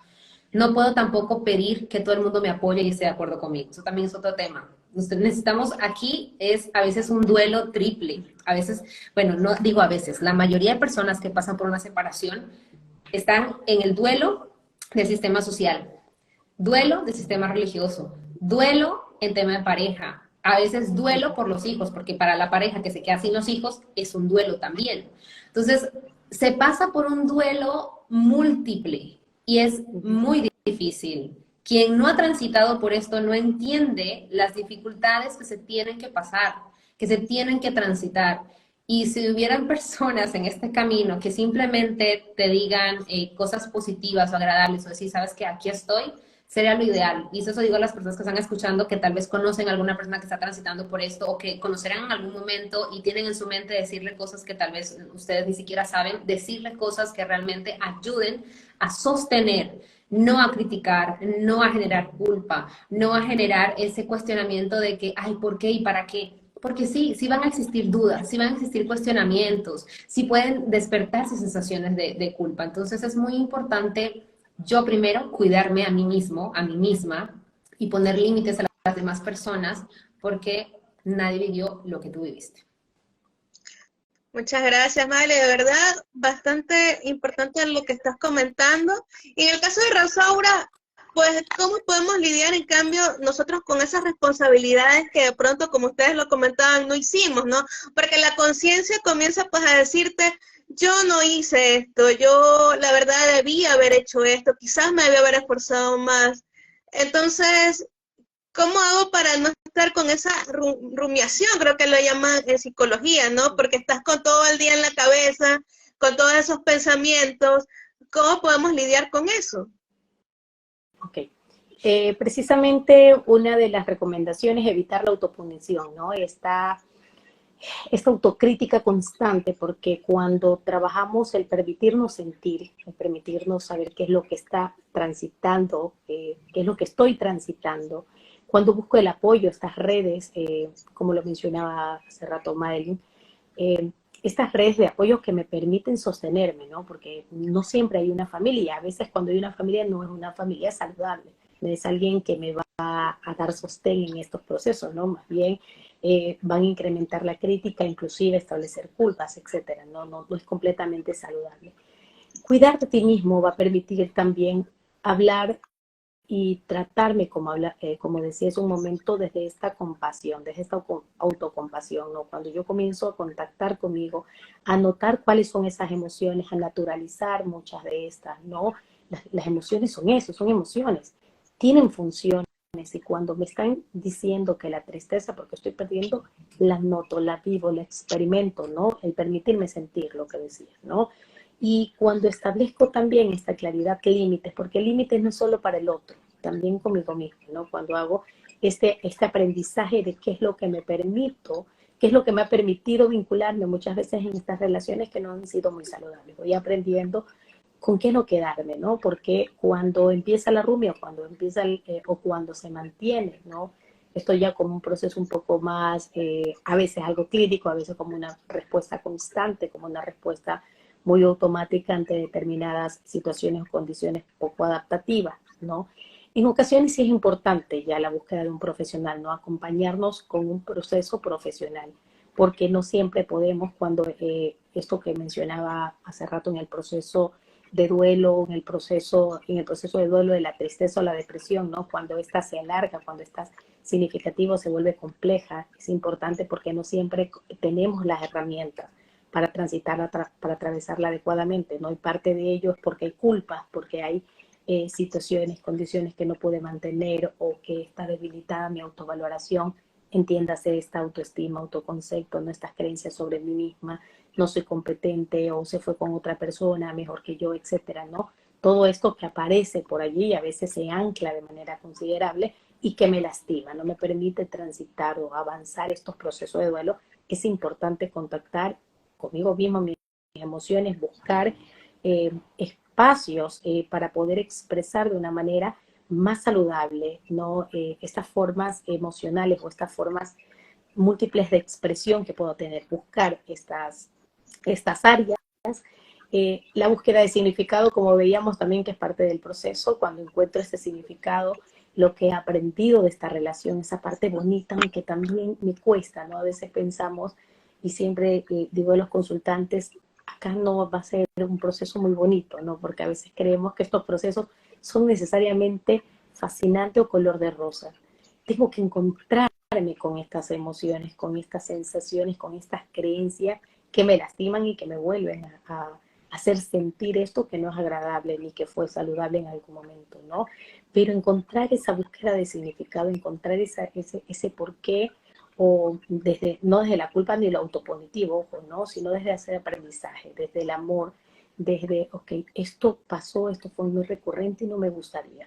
No puedo tampoco pedir que todo el mundo me apoye y esté de acuerdo conmigo. Eso también es otro tema. Necesitamos aquí es a veces un duelo triple. A veces, bueno, no digo a veces, la mayoría de personas que pasan por una separación están en el duelo del sistema social, duelo del sistema religioso, duelo en tema de pareja, a veces duelo por los hijos, porque para la pareja que se queda sin los hijos es un duelo también. Entonces, se pasa por un duelo múltiple y es muy difícil. Quien no ha transitado por esto no entiende las dificultades que se tienen que pasar, que se tienen que transitar. Y si hubieran personas en este camino que simplemente te digan cosas positivas o agradables o decir, sabes que aquí estoy, sería lo ideal. Y eso digo a las personas que están escuchando que tal vez conocen a alguna persona que está transitando por esto o que conocerán en algún momento y tienen en su mente decirle cosas que tal vez ustedes ni siquiera saben, decirle cosas que realmente ayuden a sostener, no a criticar, no a generar culpa, no a generar ese cuestionamiento de que, ay, ¿por qué y para qué? Porque sí, sí van a existir dudas, sí van a existir cuestionamientos, sí pueden despertarse sensaciones de culpa. Entonces es muy importante yo primero cuidarme a mí mismo, a mí misma, y poner límites a las demás personas, porque nadie vivió lo que tú viviste. Muchas gracias, Male, de verdad, bastante importante lo que estás comentando. Y en el caso de Rosaura, pues, ¿cómo podemos lidiar, en cambio, nosotros con esas responsabilidades que de pronto, como ustedes lo comentaban, no hicimos, ¿no? Porque la conciencia comienza, pues, a decirte, yo no hice esto, yo, la verdad, debí haber hecho esto, quizás me debí haber esforzado más. Entonces, ¿cómo hago para no estar con esa rumiación? Creo que lo llaman en psicología, ¿no? Porque estás con todo el día en la cabeza, con todos esos pensamientos. ¿Cómo podemos lidiar con eso? Ok. Precisamente una de las recomendaciones es evitar la autopunición, ¿no? Esta autocrítica constante, porque cuando trabajamos el permitirnos sentir, el permitirnos saber qué es lo que está transitando, qué es lo que estoy transitando, cuando busco el apoyo, estas redes, como lo mencionaba hace rato Madeline, estas redes de apoyo que me permiten sostenerme, ¿no? Porque no siempre hay una familia, a veces cuando hay una familia no es una familia saludable, no es alguien que me va a dar sostén en estos procesos, ¿no? Más bien van a incrementar la crítica, inclusive establecer culpas, etcétera. No es completamente saludable. Cuidar de ti mismo va a permitir también hablar y tratarme, como decía hace un momento, desde esta compasión, desde esta autocompasión, ¿no? Cuando yo comienzo a contactar conmigo, a notar cuáles son esas emociones, a naturalizar muchas de estas, ¿no? Las emociones son eso, son emociones, tienen funciones. Y cuando me están diciendo que la tristeza, porque estoy perdiendo, la noto, la vivo, la experimento, ¿no? El permitirme sentir lo que decía, ¿no? Y cuando establezco también esta claridad, límites, porque límites no es solo para el otro, también conmigo mismo, ¿no? Cuando hago este aprendizaje de qué es lo que me permito, qué es lo que me ha permitido vincularme muchas veces en estas relaciones que no han sido muy saludables. Voy aprendiendo con qué no quedarme, ¿no? Porque cuando empieza la rumia, cuando empieza o cuando se mantiene, ¿no? Esto ya como un proceso un poco más, a veces algo clínico, a veces como una respuesta constante, como una respuesta muy automática ante determinadas situaciones o condiciones poco adaptativas, ¿no? En ocasiones sí es importante ya la búsqueda de un profesional, ¿no? Acompañarnos con un proceso profesional, porque no siempre podemos cuando esto que mencionaba hace rato en el proceso de duelo, en el proceso de duelo de la tristeza o la depresión, ¿no? Cuando esta se alarga, cuando esta significativo se vuelve compleja, es importante porque no siempre tenemos las herramientas para transitarla, para atravesarla adecuadamente, ¿no? Y parte de ello es porque hay culpas, porque hay situaciones, condiciones que no pude mantener o que está debilitada mi autovaloración, entiéndase esta autoestima, autoconcepto, nuestras creencias sobre mí misma, no soy competente o se fue con otra persona mejor que yo, etcétera, ¿no? Todo esto que aparece por allí a veces se ancla de manera considerable y que me lastima, no me permite transitar o avanzar estos procesos de duelo. Es importante contactar conmigo mismo, mis emociones, buscar espacios para poder expresar de una manera más saludable, ¿no? Estas formas emocionales o estas formas múltiples de expresión que puedo tener, buscar estas áreas. La búsqueda de significado, como veíamos también que es parte del proceso, cuando encuentro ese significado, lo que he aprendido de esta relación, esa parte bonita, aunque también me cuesta, ¿no? A veces pensamos, y siempre digo a los consultantes, acá no va a ser un proceso muy bonito, ¿no? Porque a veces creemos que estos procesos son necesariamente fascinantes o color de rosa. Tengo que encontrarme con estas emociones, con estas sensaciones, con estas creencias que me lastiman y que me vuelven a hacer sentir esto que no es agradable ni que fue saludable en algún momento, ¿no? Pero encontrar esa búsqueda de significado, encontrar ese porqué, o no desde la culpa ni lo autopunitivo, ojo, ¿no? Sino desde hacer aprendizaje, desde el amor, desde, ok, esto pasó, esto fue muy recurrente y no me gustaría.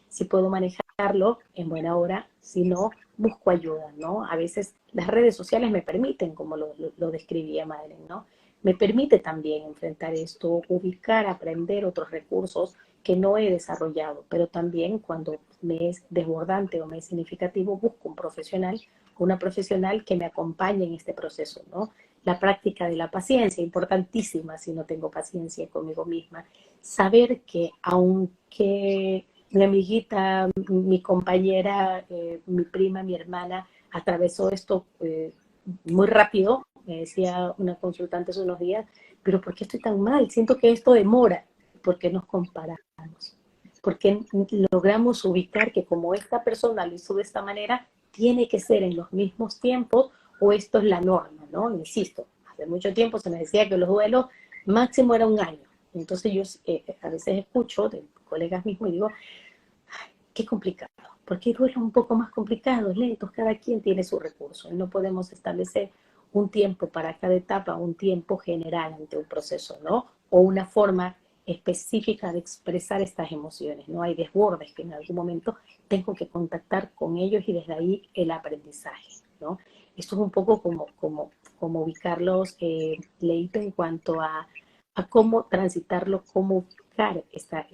Si puedo manejarlo, en buena hora, si no, busco ayuda, ¿no? A veces las redes sociales me permiten, como lo describía Madeleine, ¿no? Me permite también enfrentar esto, ubicar, aprender otros recursos que no he desarrollado, pero también cuando me es desbordante o me es significativo, busco un profesional, una profesional que me acompañe en este proceso, ¿no? La práctica de la paciencia, importantísima si no tengo paciencia conmigo misma. Saber que aunque mi amiguita, mi compañera, mi prima, mi hermana, atravesó esto muy rápido, me decía una consultante hace unos días, pero ¿por qué estoy tan mal? Siento que esto demora. ¿Por qué nos comparamos? ¿Por qué logramos ubicar que como esta persona lo hizo de esta manera, tiene que ser en los mismos tiempos o esto es la norma, ¿no? Insisto, hace mucho tiempo se me decía que los duelos máximo era un año. Entonces yo a veces escucho de colegas mismos y digo, qué complicado, porque hay duelos un poco más complicados, lentos, cada quien tiene su recurso, y no podemos establecer un tiempo para cada etapa, un tiempo general ante un proceso, ¿no? O una forma específica de expresar estas emociones, ¿no? Hay desbordes que en algún momento tengo que contactar con ellos y desde ahí el aprendizaje, ¿no? Esto es un poco como ubicarlos, Leito, en cuanto a cómo transitarlo, cómo ubicar esta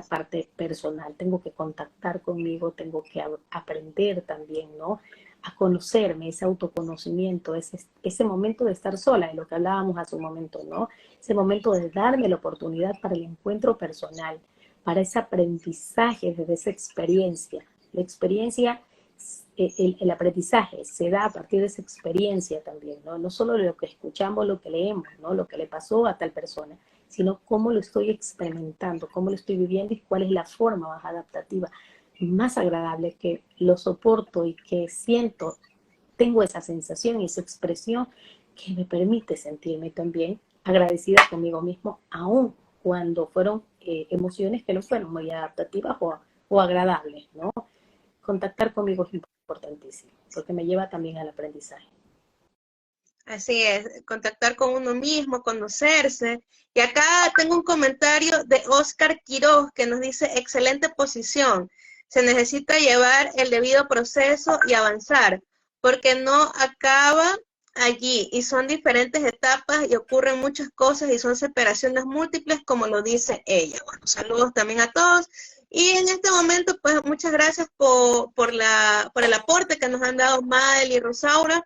parte personal. Tengo que contactar conmigo, tengo que aprender también, ¿no? A conocerme, ese autoconocimiento, ese momento de estar sola, de lo que hablábamos hace un momento, ¿no? Ese momento de darme la oportunidad para el encuentro personal, para ese aprendizaje desde esa experiencia. La experiencia, el aprendizaje se da a partir de esa experiencia también, ¿no? No solo lo que escuchamos, lo que leemos, ¿no? Lo que le pasó a tal persona, sino cómo lo estoy experimentando, cómo lo estoy viviendo y cuál es la forma más adaptativa, más agradable, que lo soporto y que siento, tengo esa sensación y esa expresión que me permite sentirme también agradecida conmigo mismo, aun cuando fueron emociones que no fueron muy adaptativas o agradables, ¿no? Contactar conmigo es importantísimo, porque me lleva también al aprendizaje. Así es, contactar con uno mismo, conocerse. Y acá tengo un comentario de Oscar Quiroz que nos dice, excelente posición. Se necesita llevar el debido proceso y avanzar, porque no acaba allí y son diferentes etapas y ocurren muchas cosas y son separaciones múltiples, como lo dice ella. Bueno, saludos también a todos. Y en este momento, pues muchas gracias por el aporte que nos han dado Madel y Rosaura.